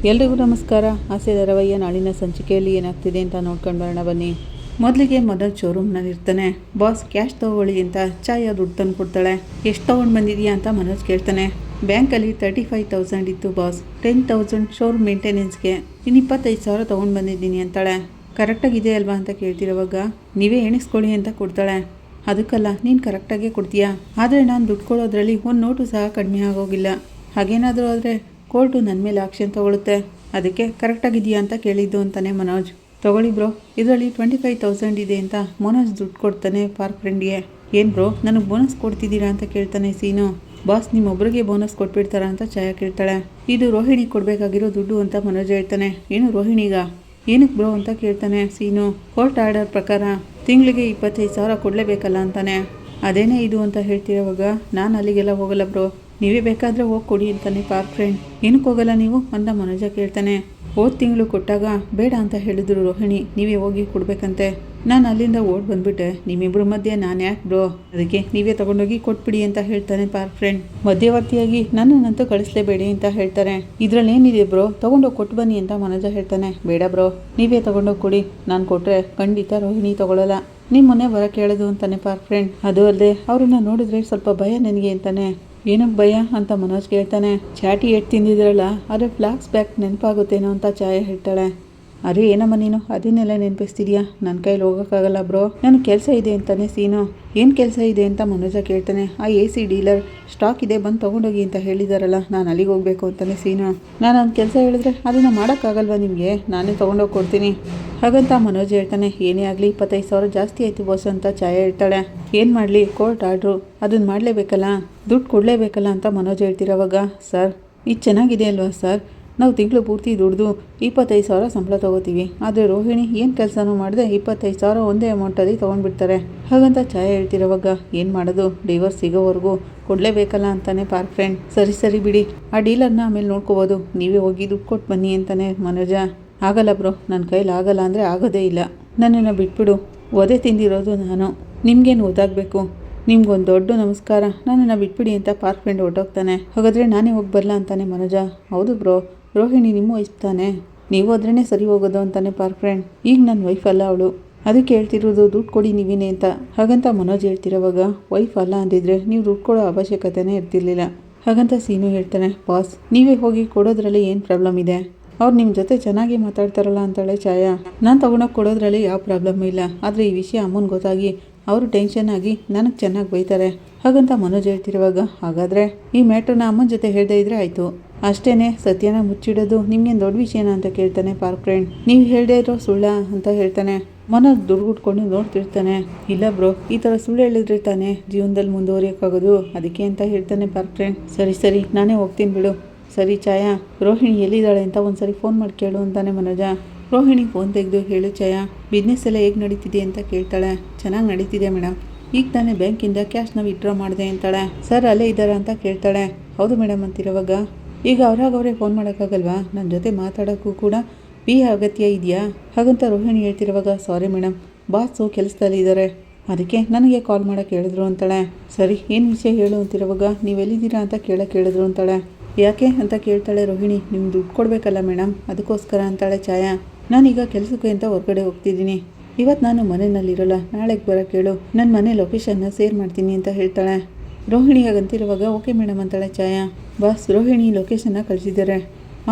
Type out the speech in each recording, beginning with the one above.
ಎಲ್ರಿಗೂ ನಮಸ್ಕಾರ. ಆಸೆ ಧಾರಾವಾಹಿಯ ನಾಳಿನ ಸಂಚಿಕೆಯಲ್ಲಿ ಏನಾಗ್ತಿದೆ ಅಂತ ನೋಡ್ಕೊಂಡು ಬರೋಣ ಬನ್ನಿ. ಮೊದಲಿಗೆ ಮನೋಜ್ ಶೋರೂಮ್ನಲ್ಲಿ ಇರ್ತಾನೆ. ಬಾಸ್ ಕ್ಯಾಶ್ ತೊಗೊಳ್ಳಿ ಅಂತ ಚಾಯ ದುಡ್ಡು ತಂದು ಕೊಡ್ತಾಳೆ. ಎಷ್ಟು ತೊಗೊಂಡು ಬಂದಿದೆಯಾ ಅಂತ ಮನೋಜ್ ಕೇಳ್ತಾನೆ. ಬ್ಯಾಂಕಲ್ಲಿ 35,000 ಇತ್ತು ಬಾಸ್, 10,000 ಶೋರೂಮ್ ಮೇಂಟೆನೆನ್ಸ್ಗೆ, ಇನ್ನು 25,000 ತೊಗೊಂಡು ಬಂದಿದ್ದೀನಿ ಅಂತಾಳೆ. ಕರೆಕ್ಟಾಗಿದೆ ಅಲ್ವಾ ಅಂತ ಕೇಳ್ತಿರೋವಾಗ ನೀವೇ ಎಣಿಸ್ಕೊಳ್ಳಿ ಅಂತ ಕೊಡ್ತಾಳೆ. ಅದಕ್ಕಲ್ಲ, ನೀನು ಕರೆಕ್ಟಾಗೇ ಕೊಡ್ತೀಯಾ, ಆದರೆ ನಾನು ದುಡ್ಡು ಕೊಡೋದ್ರಲ್ಲಿ ಒಂದು ನೋಟು ಸಹ ಕಡಿಮೆ ಆಗೋಗಿಲ್ಲ. ಹಾಗೇನಾದರೂ ಆದರೆ ಕೋರ್ಟು ನನ್ನ ಮೇಲೆ ಆಕ್ಷನ್ ತೊಗೊಳುತ್ತೆ, ಅದಕ್ಕೆ ಕರೆಕ್ಟಾಗಿದೆಯಾ ಅಂತ ಕೇಳಿದ್ದು ಅಂತಾನೆ ಮನೋಜ್. ತೊಗೊಳ್ಳಿ ಬ್ರೋ, ಇದರಲ್ಲಿ 25,000 ಇದೆ ಅಂತ ಮನೋಜ್ ದುಡ್ಡು ಕೊಡ್ತಾನೆ ಪಾರ್ಕ್ ಫ್ರೆಂಡ್ಗೆ. ಏನು ಬ್ರೋ, ನನಗೆ ಬೋನಸ್ ಕೊಡ್ತಿದ್ದೀರಾ ಅಂತ ಕೇಳ್ತಾನೆ ಸೀನು. ಬಾಸ್ ನಿಮ್ಮೊಬ್ಬರಿಗೆ ಬೋನಸ್ ಕೊಟ್ಬಿಡ್ತಾರಾ ಅಂತ ಛಾಯಾ ಕೇಳ್ತಾಳೆ. ಇದು ರೋಹಿಣಿ ಕೊಡಬೇಕಾಗಿರೋ ದುಡ್ಡು ಅಂತ ಮನೋಜ್ ಹೇಳ್ತಾನೆ. ಏನು ರೋಹಿಣಿಗ, ಏನಕ್ಕೆ ಬ್ರೋ ಅಂತ ಕೇಳ್ತಾನೆ ಸೀನು. ಕೋರ್ಟ್ ಆರ್ಡರ್ ಪ್ರಕಾರ ತಿಂಗಳಿಗೆ 25,000 ಕೊಡಲೇಬೇಕಲ್ಲ ಅಂತಾನೆ. ಅದೇನೇ ಇದು ಅಂತ ಹೇಳ್ತಿರೋವಾಗ ನಾನು ಅಲ್ಲಿಗೆಲ್ಲ ಹೋಗಲ್ಲ ಬ್ರೋ, ನೀವೇ ಬೇಕಾದರೆ ಹೋಗಿ ಕೊಡಿ ಅಂತಾನೆ ಪಾರ್ಕ್ ಫ್ರೆಂಡ್. ಏನಕ್ಕೆ ಹೋಗಲ್ಲ ನೀವು ಅಂತ ಮನೋಜ ಕೇಳ್ತಾನೆ. ಹೋದ ತಿಂಗಳು ಕೊಟ್ಟಾಗ ಬೇಡ ಅಂತ ಹೇಳಿದ್ರು ರೋಹಿಣಿ, ನೀವೇ ಹೋಗಿ ಕೊಡಬೇಕಂತೆ. ನಾನು ಅಲ್ಲಿಂದ ಓಡ್ ಬಂದ್ಬಿಟ್ಟೆ, ನಿಮ್ಮಿಬ್ಬರ ಮಧ್ಯೆ ನಾನು ಯಾಕೆ ಬ್ರೋ, ಅದಕ್ಕೆ ನೀವೇ ತೊಗೊಂಡೋಗಿ ಕೊಟ್ಬಿಡಿ ಅಂತ ಹೇಳ್ತಾನೆ ಪಾರ್ಕ್ ಫ್ರೆಂಡ್. ಮಧ್ಯವರ್ತಿಯಾಗಿ ನನ್ನನ್ನಂತೂ ಕಳಿಸ್ಲೇಬೇಡಿ ಅಂತ ಹೇಳ್ತಾರೆ. ಇದರಲ್ಲಿ ಏನಿದೆ ಬ್ರೋ, ತೊಗೊಂಡೋಗಿ ಕೊಟ್ಟು ಬನ್ನಿ ಅಂತ ಮನೋಜ ಹೇಳ್ತಾನೆ. ಬೇಡ ಬ್ರೋ, ನೀವೇ ತೊಗೊಂಡೋಗಿ ಕೊಡಿ, ನಾನು ಕೊಟ್ಟರೆ ಖಂಡಿತ ರೋಹಿಣಿ ತೊಗೊಳ್ಳಲ್ಲ, ನಿಮ್ಮ ಮೊನ್ನೆ ಬರೋಕ್ಕೆ ಹೇಳೋದು ಅಂತಾನೆ ಪಾರ್ಕ್ ಫ್ರೆಂಡ್. ಅದು ಅಲ್ಲದೆ ಅವ್ರನ್ನ ನೋಡಿದ್ರೆ ಸ್ವಲ್ಪ ಭಯ ನನಗೆ ಅಂತಾನೆ. ಏನಕ್ಕೆ ಭಯ ಅಂತ ಮನೋಜ್ ಕೇಳ್ತಾನೆ. ಚಾಟಿ ಏಟ್ ತಿಂದಿದ್ರಲ್ಲ, ಅದೇ ಫ್ಲಾಕ್ಸ್ ಬ್ಯಾಕ್ ನೆನಪಾಗುತ್ತೇನೋ ಅಂತ ಛಾಯೆ ಹೇಳ್ತಾಳೆ. ಅರೆ ಏನಮ್ಮ ನೀನು ಅದನ್ನೆಲ್ಲ ನೆನಪಿಸ್ತಿದ್ಯಾ, ನನ್ನ ಕೈಲಿ ಹೋಗೋಕ್ಕಾಗಲ್ಲ ಬ್ರೋ, ನನಗೆ ಕೆಲಸ ಇದೆ ಅಂತಾನೆ ಸೀನು. ಏನು ಕೆಲಸ ಇದೆ ಅಂತ ಮನೋಜ ಕೇಳ್ತಾನೆ. ಆ AC ಡೀಲರ್ ಸ್ಟಾಕ್ ಇದೆ, ಬಂದು ತೊಗೊಂಡೋಗಿ ಅಂತ ಹೇಳಿದಾರಲ್ಲ, ನಾನು ಅಲ್ಲಿಗೆ ಹೋಗಬೇಕು ಅಂತಾನೆ ಸೀನು. ನಾನು ಒಂದು ಕೆಲಸ ಹೇಳಿದ್ರೆ ಅದನ್ನು ಮಾಡೋಕ್ಕಾಗಲ್ವಾ ನಿಮಗೆ, ನಾನೇ ತೊಗೊಂಡೋಗಿ ಕೊಡ್ತೀನಿ ಹಾಗಂತ ಮನೋಜ್ ಹೇಳ್ತಾನೆ. ಏನೇ ಆಗಲಿ 25,000 ಜಾಸ್ತಿ ಆಯಿತು ಬಾಸ್ ಅಂತ ಛಾಯೆ ಹೇಳ್ತಾಳೆ. ಏನು ಮಾಡಲಿ, ಕೋರ್ಟ್ ಆರ್ಡ್ರು, ಅದನ್ನು ಮಾಡಲೇಬೇಕಲ್ಲ, ದುಡ್ಡು ಕೊಡಲೇಬೇಕಲ್ಲ ಅಂತ ಮನೋಜ್ ಹೇಳ್ತಿರೋವಾಗ, ಸರ್ ಇದು ಚೆನ್ನಾಗಿದೆ ಅಲ್ವಾ ಸರ್, ನಾವು ತಿಂಗಳು ಪೂರ್ತಿ ದುಡ್ದು 25,000 ಸಂಬಳ ತೊಗೋತೀವಿ, ಆದರೆ ರೋಹಿಣಿ ಏನು ಕೆಲಸನೂ ಮಾಡಿದೆ 25,000 ಒಂದೇ ಅಮೌಂಟಲ್ಲಿ ತೊಗೊಂಡ್ಬಿಡ್ತಾರೆ ಹಾಗಂತ ಛಾಯೆ ಹೇಳ್ತಿರೋವಾಗ, ಏನು ಮಾಡೋದು, ಡಿವೋರ್ಸ್ ಸಿಗೋವರೆಗೂ ಕೊಡಲೇಬೇಕಲ್ಲ ಅಂತಾನೆ ಪಾರ್ಕ್ ಫ್ರೆಂಡ್. ಸರಿ ಬಿಡಿ, ಆ ಡೀಲರ್ನ ಆಮೇಲೆ ನೋಡ್ಕೋಬೋದು, ನೀವೇ ಹೋಗಿ ದುಡ್ಡು ಕೊಟ್ಟು ಬನ್ನಿ ಅಂತಾನೆ ಮನೋಜ. ಆಗಲ್ಲ ಬ್ರೋ, ನನ್ನ ಕೈಲಿ ಆಗಲ್ಲ ಅಂದರೆ ಆಗೋದೇ ಇಲ್ಲ, ನನ್ನನ್ನು ಬಿಟ್ಬಿಡು, ಒದೆ ತಿಂದಿರೋದು ನಾನು, ನಿಮಗೇನು ಓದಾಗಬೇಕು, ನಿಮ್ಗೊಂದು ದೊಡ್ಡ ನಮಸ್ಕಾರ, ನನ್ನನ್ನು ಬಿಟ್ಬಿಡಿ ಅಂತ ಪಾರ್ಕ್ ಫ್ರೆಂಡ್ ಹೊರಟೋಗ್ತಾನೆ. ಹಾಗಾದರೆ ನಾನೇ ಹೋಗಿ ಬರಲ್ಲ ಅಂತಾನೆ ಮನೋಜ. ಹೌದು ಬ್ರೋ, ರೋಹಿಣಿ ನಿಮ್ಮ ವೈಫ್ ತಾನೆ, ನೀವು ಹೋದ್ರೇ ಸರಿ ಹೋಗೋದು ಅಂತಾನೆ ಪಾರ್ಕ್ ಫ್ರೆಂಡ್. ಈಗ ನನ್ನ ವೈಫ್ ಅಲ್ಲ ಅವಳು, ಅದಕ್ಕೆ ಹೇಳ್ತಿರೋದು ದುಡ್ಡು ಕೊಡಿ ನೀವೇನೆ ಅಂತ. ಹಾಗಂತ ಮನೋಜ್ ಹೇಳ್ತಿರೋವಾಗ, ವೈಫ್ ಅಲ್ಲ ಅಂದಿದ್ರೆ ನೀವು ದುಡ್ಡು ಕೊಡೋ ಅವಶ್ಯಕತೆನೇ ಇರ್ತಿರ್ಲಿಲ್ಲ ಹಾಗಂತ ಸೀನು ಹೇಳ್ತಾನೆ. ಬಾಸ್ ನೀವೇ ಹೋಗಿ ಕೊಡೋದ್ರಲ್ಲಿ ಏನು ಪ್ರಾಬ್ಲಮ್ ಇದೆ, ಅವ್ರು ನಿಮ್ಮ ಜೊತೆ ಚೆನ್ನಾಗಿ ಮಾತಾಡ್ತಾರಲ್ಲ ಅಂತಾಳೆ ಛಾಯಾ. ನಾನು ತೊಗೊಂಡೋಗಿ ಕೊಡೋದ್ರಲ್ಲಿ ಯಾವ ಪ್ರಾಬ್ಲಮ್ ಇಲ್ಲ, ಆದರೆ ಈ ವಿಷಯ ಅಮ್ಮನ ಗೊತ್ತಾಗಿ ಅವರು ಟೆನ್ಷನ್ ಆಗಿ ನನಗೆ ಚೆನ್ನಾಗಿ ಬೈತಾರೆ ಹಾಗಂತ ಮನೋಜ್ ಹೇಳ್ತಿರುವಾಗ, ಹಾಗಾದರೆ ಈ ಮ್ಯಾಟ್ರನ್ನ ಅಮ್ಮನ ಜೊತೆ ಹೇಳ್ದೇ ಇದ್ರೆ ಆಯಿತು, ಅಷ್ಟೇ, ಸತ್ಯನ ಮುಚ್ಚಿಡೋದು ನಿಮ್ಗೇನು ದೊಡ್ಡ ವಿಷಯನ ಅಂತ ಕೇಳ್ತಾನೆ ಪಾರ್ಕ್ ಫ್ರೆಂಡ್. ನೀವು ಹೇಳದೇ ಇರೋ ಸುಳ್ಳ ಅಂತ ಹೇಳ್ತಾನೆ. ಮನೋಜ್ ದುಡ್ಗುಟ್ಕೊಂಡು ನೋಡ್ತಿರ್ತಾನೆ. ಇಲ್ಲ ಬ್ರೋ, ಈ ಥರ ಸುಳ್ಳು ಹೇಳಿದ್ರೆ ತಾನೇ ಜೀವನದಲ್ಲಿ ಮುಂದುವರಿಯೋಕ್ಕಾಗೋದು, ಅದಕ್ಕೆ ಅಂತ ಹೇಳ್ತಾನೆ ಪಾರ್ಕ್ ಫ್ರೆಂಡ್. ಸರಿ ನಾನೇ ಹೋಗ್ತೀನಿ ಬಿಡು. ಸರಿ ಛಾಯಾ, ರೋಹಿಣಿ ಎಲ್ಲಿದ್ದಾಳೆ ಅಂತ ಒಂದ್ಸರಿ ಫೋನ್ ಮಾಡಿ ಕೇಳು ಅಂತಾನೆ ಮನೋಜ. ರೋಹಿಣಿ ಫೋನ್ ತೆಗೆದು, ಹೇಳು ಛಾಯಾ, ಬಿಸ್ನೆಸ್ ಎಲ್ಲ ಹೇಗೆ ನಡೀತಿದೆ ಅಂತ ಕೇಳ್ತಾಳೆ. ಚೆನ್ನಾಗಿ ನಡೀತಿದೆ ಮೇಡಮ್, ಈಗ ತಾನೇ ಬ್ಯಾಂಕಿಂದ ಕ್ಯಾಶ್ನ ವಿತ್ಡ್ರಾ ಮಾಡಿದೆ ಅಂತಾಳೆ. ಸರ್ ಅಲ್ಲೇ ಇದ್ದಾರಾ ಅಂತ ಕೇಳ್ತಾಳೆ. ಹೌದು ಮೇಡಮ್ ಅಂತಿರೋವಾಗ, ಈಗ ಅವರೇ ಫೋನ್ ಮಾಡೋಕ್ಕಾಗಲ್ವಾ, ನನ್ನ ಜೊತೆ ಮಾತಾಡೋಕ್ಕೂ ಕೂಡ ಅಗತ್ಯ ಇದೆಯಾ ಹಾಗಂತ ರೋಹಿಣಿ ಹೇಳ್ತಿರುವಾಗ, ಸಾರಿ ಮೇಡಮ್, ಬಾಸು ಕೆಲಸದಲ್ಲಿ ಇದ್ದಾರೆ, ಅದಕ್ಕೆ ನನಗೆ ಕಾಲ್ ಮಾಡೋಕ್ಕೆ ಹೇಳಿದ್ರು ಅಂತಾಳೆ. ಸರಿ ಏನು ವಿಷಯ ಹೇಳು ಅಂತಿರುವಾಗ, ನೀವೆಲ್ಲಿದ್ದೀರಾ ಅಂತ ಕೇಳೋಕ್ಕೆ ಹೇಳಿದ್ರು ಅಂತಾಳೆ. ಯಾಕೆ ಅಂತ ಕೇಳ್ತಾಳೆ ರೋಹಿಣಿ. ನಿಮ್ಗೆ ದುಡ್ಡು ಕೊಡಬೇಕಲ್ಲ ಮೇಡಮ್, ಅದಕ್ಕೋಸ್ಕರ ಅಂತಾಳೆ ಛಾಯಾ. ನಾನೀಗ ಕೆಲಸಕ್ಕೆ ಅಂತ ಹೊರಗಡೆ ಹೋಗ್ತಿದ್ದೀನಿ, ಇವತ್ತು ನಾನು ಮನೆಯಲ್ಲಿರಲ್ಲ, ನಾಳೆಗೆ ಬರೋಕ್ಕೆ ಹೇಳು, ನನ್ನ ಮನೆ ಲೊಕೇಶನ್ನ ಶೇರ್ ಮಾಡ್ತೀನಿ ಅಂತ ಹೇಳ್ತಾಳೆ. ರೋಹಿಣಿ ಹಾಗಂತಿರುವಾಗ, ಓಕೆ ಮೇಡಮ್ ಅಂತಾಳೆ ಛಾಯಾ. ಬಾಸ್ ರೋಹಿಣಿ ಲೊಕೇಶನ್ನ ಕಳಿಸಿದ್ದಾರೆ,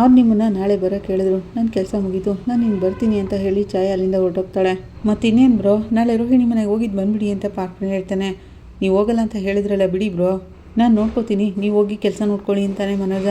ಅವ್ರು ನಿಮ್ಮನ್ನು ನಾಳೆ ಬರೋಕ್ಕೆ ಹೇಳಿದ್ರು, ನನ್ನ ಕೆಲಸ ಮುಗೀತು, ನಾನು ಇನ್ನು ಬರ್ತೀನಿ ಅಂತ ಹೇಳಿ ಛಾಯಾ ಅಲ್ಲಿಂದ ಹೊರಟೋಗ್ತಾಳೆ. ಮತ್ತು ಇನ್ನೇನು ಬ್ರೋ, ನಾಳೆ ರೋಹಿಣಿ ಮನೆಗೆ ಹೋಗಿದ್ದು ಬಂದುಬಿಡಿ ಅಂತ ಪಾರ್ಕ್ ಫ್ರೆಂಡ್ ಹೇಳ್ತಾನೆ. ನೀವು ಹೋಗಲ್ಲ ಅಂತ ಹೇಳಿದ್ರಲ್ಲ ಬಿಡಿ ಬ್ರೋ, ನಾನು ನೋಡ್ಕೋತೀನಿ, ನೀವು ಹೋಗಿ ಕೆಲಸ ನೋಡ್ಕೊಳ್ಳಿ ಅಂತಾನೆ ಮನೋಜ.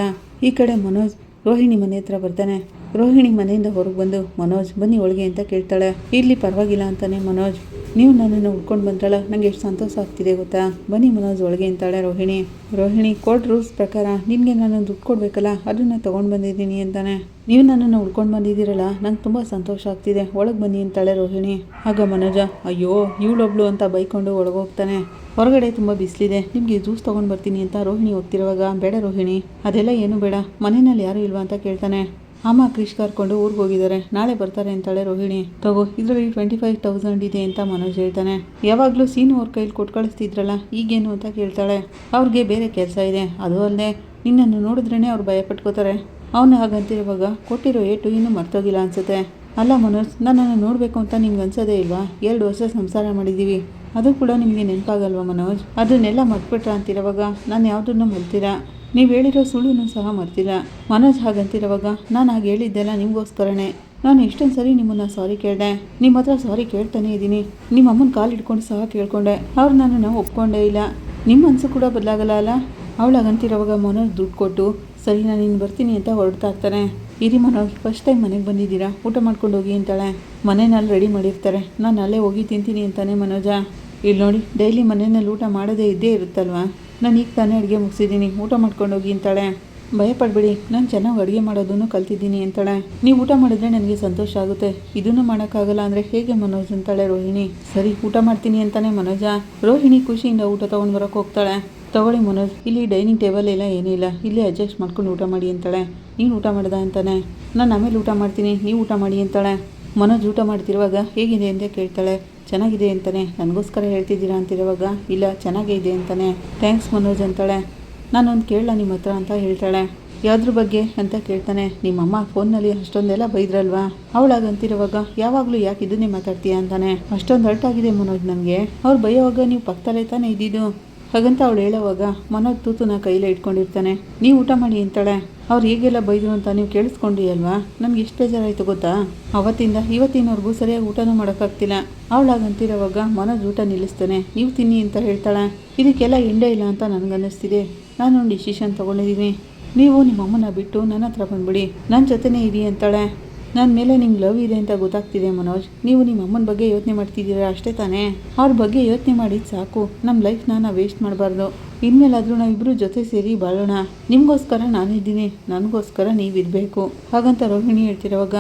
ಈ ಕಡೆ ಮನೋಜ್ ರೋಹಿಣಿ ಮನೆ ಹತ್ರ ಬರ್ತಾನೆ. ರೋಹಿಣಿ ಮನೆಯಿಂದ ಹೊರಗೆ ಬಂದು, ಮನೋಜ್ ಬನ್ನಿ ಒಳಗೆ ಅಂತ ಕೇಳ್ತಾಳೆ. ಇರಲಿ ಪರವಾಗಿಲ್ಲ ಅಂತಾನೆ ಮನೋಜ್. ನೀವು ನನ್ನನ್ನು ಹುಡ್ಕೊಂಡು ಬಂದ್ರಲ್ಲ, ನನಗೆ ಎಷ್ಟು ಸಂತೋಷ ಆಗ್ತಿದೆ ಗೊತ್ತಾ, ಬನ್ನಿ ಮನೋಜ್ ಒಳಗೆ ಅಂತಾಳೆ ರೋಹಿಣಿ ಕೋರ್ಟ್ ರೂಲ್ಸ್ ಪ್ರಕಾರ ನಿನಗೆ ನಾನು ದುಡ್ಡು ಕೊಡಬೇಕಲ್ಲ, ಅದನ್ನು ತೊಗೊಂಡು ಬಂದಿದ್ದೀನಿ ಅಂತಾನೆ. ನೀವು ನನ್ನನ್ನು ಹುಡ್ಕೊಂಡು ಬಂದಿದ್ದೀರಲ್ಲ, ನಂಗೆ ತುಂಬ ಸಂತೋಷ ಆಗ್ತಿದೆ, ಒಳಗೆ ಬನ್ನಿ ಅಂತಾಳೆ ರೋಹಿಣಿ. ಆಗ ಮನೋಜ, ಅಯ್ಯೋ ಇವಳೊಬ್ಳು ಅಂತ ಬೈಕೊಂಡು ಒಳಗೋಗ್ತಾನೆ. ಹೊರಗಡೆ ತುಂಬ ಬಿಸಿಲಿದೆ, ನಿಮಗೆ ಜ್ಯೂಸ್ ತೊಗೊಂಡು ಬರ್ತೀನಿ ಅಂತ ರೋಹಿಣಿ ಹೋಗ್ತಿರುವಾಗ, ಬೇಡ ರೋಹಿಣಿ ಅದೆಲ್ಲ ಏನು ಬೇಡ, ಮನೆಯಲ್ಲಿ ಯಾರೂ ಇಲ್ವಾ ಅಂತ ಕೇಳ್ತಾನೆ. ಅಮ್ಮ ಕ್ರಿಶ್ ಕರ್ಕೊಂಡು ಊರಿಗೆ ಹೋಗಿದ್ದಾರೆ, ನಾಳೆ ಬರ್ತಾರೆ ಅಂತಾಳೆ ರೋಹಿಣಿ. ತಗೋ ಇದರಲ್ಲಿ 25,000 ಇದೆ ಅಂತ ಮನೋಜ್ ಹೇಳ್ತಾನೆ. ಯಾವಾಗಲೂ ಸೀನು ಅವ್ರ ಕೈಲಿ ಕೊಟ್ಟು ಕಳಿಸ್ತಿದ್ರಲ್ಲ, ಈಗೇನು ಅಂತ ಕೇಳ್ತಾಳೆ. ಅವ್ರಿಗೆ ಬೇರೆ ಕೆಲಸ ಇದೆ, ಅದು ಅಲ್ಲದೆ ನಿನ್ನನ್ನು ನೋಡಿದ್ರೇ ಅವ್ರು ಭಯ ಪಟ್ಕೋತಾರೆ, ಅವನು ಹಾಗಂತಿರುವಾಗ ಕೊಟ್ಟಿರೋ ಏಟು ಇನ್ನೂ ಮರ್ತೋಗಿಲ್ಲ ಅನ್ಸುತ್ತೆ. ಅಲ್ಲ ಮನೋಜ್, ನನ್ನನ್ನು ನೋಡಬೇಕು ಅಂತ ನಿಮ್ಗೆ ಅನ್ಸೋದೇ ಇಲ್ವಾ? 2 ವರ್ಷ ಸಂಸಾರ ಮಾಡಿದ್ದೀವಿ, ಅದು ಕೂಡ ನಿಮಗೆ ನೆನಪಾಗಲ್ವಾ ಮನೋಜ್? ಅದನ್ನೆಲ್ಲ ಮರ್ತ್ಬಿಟ್ರ ಅಂತಿರುವಾಗ ನಾನು ಯಾವುದನ್ನು ಮರ್ತೀರಾ? ನೀವು ಹೇಳಿರೋ ಸುಳ್ಳು ಸಹ ಮರ್ತಿಲ್ಲ. ಮನೋಜ್ ಹಾಗಂತಿರುವಾಗ ನಾನು ಹಾಗೆ ಹೇಳಿದ್ದೆಲ್ಲ ನಿಮಗೋಸ್ಕರನೇ. ನಾನು ಎಷ್ಟೊಂದು ಸರಿ ನಿಮ್ಮನ್ನು ಸಾರಿ ಕೇಳಿದೆ, ನಿಮ್ಮ ಹತ್ರ ಸಾರಿ ಕೇಳ್ತಾನೆ ಇದ್ದೀನಿ. ನಿಮ್ಮ ಅಮ್ಮನ ಕಾಲು ಹಿಡ್ಕೊಂಡು ಸಹ ಕೇಳ್ಕೊಂಡೆ, ಅವ್ರು ನನ್ನನ್ನು ಒಪ್ಕೊಂಡೇ ಇಲ್ಲ. ನಿಮ್ಮ ಮನಸ್ಸು ಕೂಡ ಬದಲಾಗಲ್ಲ ಅಲ್ಲ? ಅವಳಾಗಂತಿರುವಾಗ ಮನೋಜ್ ದುಡ್ಡು ಕೊಟ್ಟು ಸರಿ ನಾನು ಇನ್ನು ಬರ್ತೀನಿ ಅಂತ ಹೊರಡ್ತಾ ಇರ್ತಾನೆ. ಇರಿ ಮನೋಜ್, ಫಸ್ಟ್ ಟೈಮ್ ಮನೆಗೆ ಬಂದಿದ್ದೀರಾ, ಊಟ ಮಾಡ್ಕೊಂಡು ಹೋಗಿ ಅಂತಾಳೆ. ಮನೆಯಲ್ಲಿ ರೆಡಿ ಮಾಡಿರ್ತಾರೆ, ನಾನು ಅಲ್ಲೇ ಹೋಗಿ ತಿಂತೀನಿ ಅಂತಾನೆ ಮನೋಜ. ಇಲ್ಲಿ ನೋಡಿ, ಡೈಲಿ ಮನೆಯಲ್ಲಿ ಊಟ ಮಾಡೋದೇ ಇದ್ದೇ ಇರುತ್ತಲ್ವಾ? ನಾನು ಈಗ ತಾನೇ ಅಡುಗೆ ಮುಗಿಸಿದ್ದೀನಿ, ಊಟ ಮಾಡ್ಕೊಂಡು ಹೋಗಿ ಅಂತಾಳೆ. ಭಯಪಡಬೇಡಿ, ನಾನು ಚೆನ್ನಾಗಿ ಅಡುಗೆ ಮಾಡೋದನ್ನು ಕಲ್ತಿದ್ದೀನಿ ಅಂತಾಳೆ. ನೀವು ಊಟ ಮಾಡಿದ್ರೆ ನನಗೆ ಸಂತೋಷ ಆಗುತ್ತೆ, ಇದನ್ನು ಮಾಡೋಕ್ಕಾಗಲ್ಲ ಅಂದರೆ ಹೇಗೆ ಮನೋಜ್ ಅಂತಾಳೆ ರೋಹಿಣಿ. ಸರಿ ಊಟ ಮಾಡ್ತೀನಿ ಅಂತಾನೆ ಮನೋಜ. ರೋಹಿಣಿ ಖುಷಿಯಿಂದ ಊಟ ತೊಗೊಂಡು ಬರೋಕ್ಕೆ ಹೋಗ್ತಾಳೆ. ತಗೊಳ್ಳಿ ಮನೋಜ್, ಇಲ್ಲಿ ಡೈನಿಂಗ್ ಟೇಬಲ್ ಎಲ್ಲ ಏನಿಲ್ಲ, ಇಲ್ಲೇ ಅಡ್ಜಸ್ಟ್ ಮಾಡ್ಕೊಂಡು ಊಟ ಮಾಡಿ ಅಂತಾಳೆ. ನೀನು ಊಟ ಮಾಡ್ದ ಅಂತಾನೆ. ನಾನು ಆಮೇಲೆ ಊಟ ಮಾಡ್ತೀನಿ, ನೀವು ಊಟ ಮಾಡಿ ಅಂತಾಳೆ. ಮನೋಜ್ ಊಟ ಮಾಡ್ತಿರುವಾಗ ಹೇಗಿದೆ ಅಂತ ಕೇಳ್ತಾಳೆ. ಚೆನ್ನಾಗಿದೆ ಅಂತಾನೆ. ನನಗೋಸ್ಕರ ಹೇಳ್ತಿದ್ದೀರಾ ಅಂತಿರುವಾಗ ಇಲ್ಲ ಚೆನ್ನಾಗೇ ಇದೆ ಅಂತಾನೆ. ಥ್ಯಾಂಕ್ಸ್ ಮನೋಜ್ ಅಂತಾಳೆ. ನಾನೊಂದು ಕೇಳಲ್ಲ ನಿಮ್ಮ ಹತ್ರ ಅಂತ ಹೇಳ್ತಾಳೆ. ಯಾವುದ್ರ ಬಗ್ಗೆ ಅಂತ ಕೇಳ್ತಾನೆ. ನಿಮ್ಮಮ್ಮ ಫೋನ್ನಲ್ಲಿ ಅಷ್ಟೊಂದೆಲ್ಲ ಬೈದ್ರಲ್ವಾ? ಅವಳಾಗಂತಿರುವಾಗ ಯಾವಾಗಲೂ ಯಾಕೆ ಇದನ್ನೇ ಮಾತಾಡ್ತೀಯಾ ಅಂತಾನೆ. ಅಷ್ಟೊಂದು ಹರ್ಟಾಗಿದೆ ಮನೋಜ್ ನನಗೆ. ಅವ್ರು ಬೈಯೋವಾಗ ನೀವು ಪಕ್ಕದಲ್ಲೇ ತಾನೇ ಇದ್ದಿದ್ದು. ಹಾಗಂತ ಅವಳು ಹೇಳೋವಾಗ ಮನೋಜ್ ತೂತುನ ಕೈಲೇ ಇಟ್ಕೊಂಡಿರ್ತಾನೆ. ನೀವು ಊಟ ಮಾಡಿ ಅಂತಾಳೆ. ಅವ್ರು ಹೇಗೆಲ್ಲ ಬೈದ್ರು ಅಂತ ನೀವು ಕೇಳಿಸ್ಕೊಂಡ್ರಿ ಅಲ್ವಾ? ನಮ್ಗೆ ಎಷ್ಟು ಬೇಜಾರಾಯಿತು ಗೊತ್ತಾ? ಅವತ್ತಿಂದ ಇವತ್ತಿನವರೆಗೂ ಸರಿಯಾಗಿ ಊಟನೂ ಮಾಡೋಕ್ಕಾಗ್ತಿಲ್ಲ. ಅವಳಾಗಂತಿರೋವಾಗ ಮನೋಜ್ ಊಟ ನಿಲ್ಲಿಸ್ತಾನೆ. ನೀವು ತಿನ್ನಿ ಅಂತ ಹೇಳ್ತಾಳೆ. ಇದಕ್ಕೆಲ್ಲ ಎಂಡೇ ಇಲ್ಲ ಅಂತ ನನಗನ್ನಿಸ್ತಿದೆ. ನಾನೊಂದು ಡಿಸಿಷನ್ ತೊಗೊಂಡಿದ್ದೀನಿ. ನೀವು ನಿಮ್ಮಮ್ಮನ ಬಿಟ್ಟು ನನ್ನ ಹತ್ರ ಬಂದ್ಬಿಡಿ, ನನ್ನ ಜೊತೆನೇ ಇರಿ ಅಂತಾಳೆ. ನನ್ನ ಮೇಲೆ ನಿಂಗೆ ಲವ್ ಇದೆ ಅಂತ ಗೊತ್ತಾಗ್ತಿದೆ ಮನೋಜ್. ನೀವು ನಿಮ್ಮ ಅಮ್ಮನ ಬಗ್ಗೆ ಯೋಚನೆ ಮಾಡ್ತಿದ್ದೀರಾ ಅಷ್ಟೇ ತಾನೇ? ಅವ್ರ ಬಗ್ಗೆ ಯೋಚನೆ ಮಾಡಿದ್ದು ಸಾಕು. ನಮ್ಮ ಲೈಫ್ನ ನಾವು ವೇಸ್ಟ್ ಮಾಡಬಾರ್ದು. ಇನ್ಮೇಲಾದರೂ ನಾವಿಬ್ಬರು ಜೊತೆ ಸೇರಿ ಬಾಳೋಣ. ನಿಮಗೋಸ್ಕರ ನಾನಿದ್ದೀನಿ, ನನಗೋಸ್ಕರ ನೀವಿರಬೇಕು ಹಾಗಂತ ರೋಹಿಣಿ ಹೇಳ್ತಿರೋವಾಗ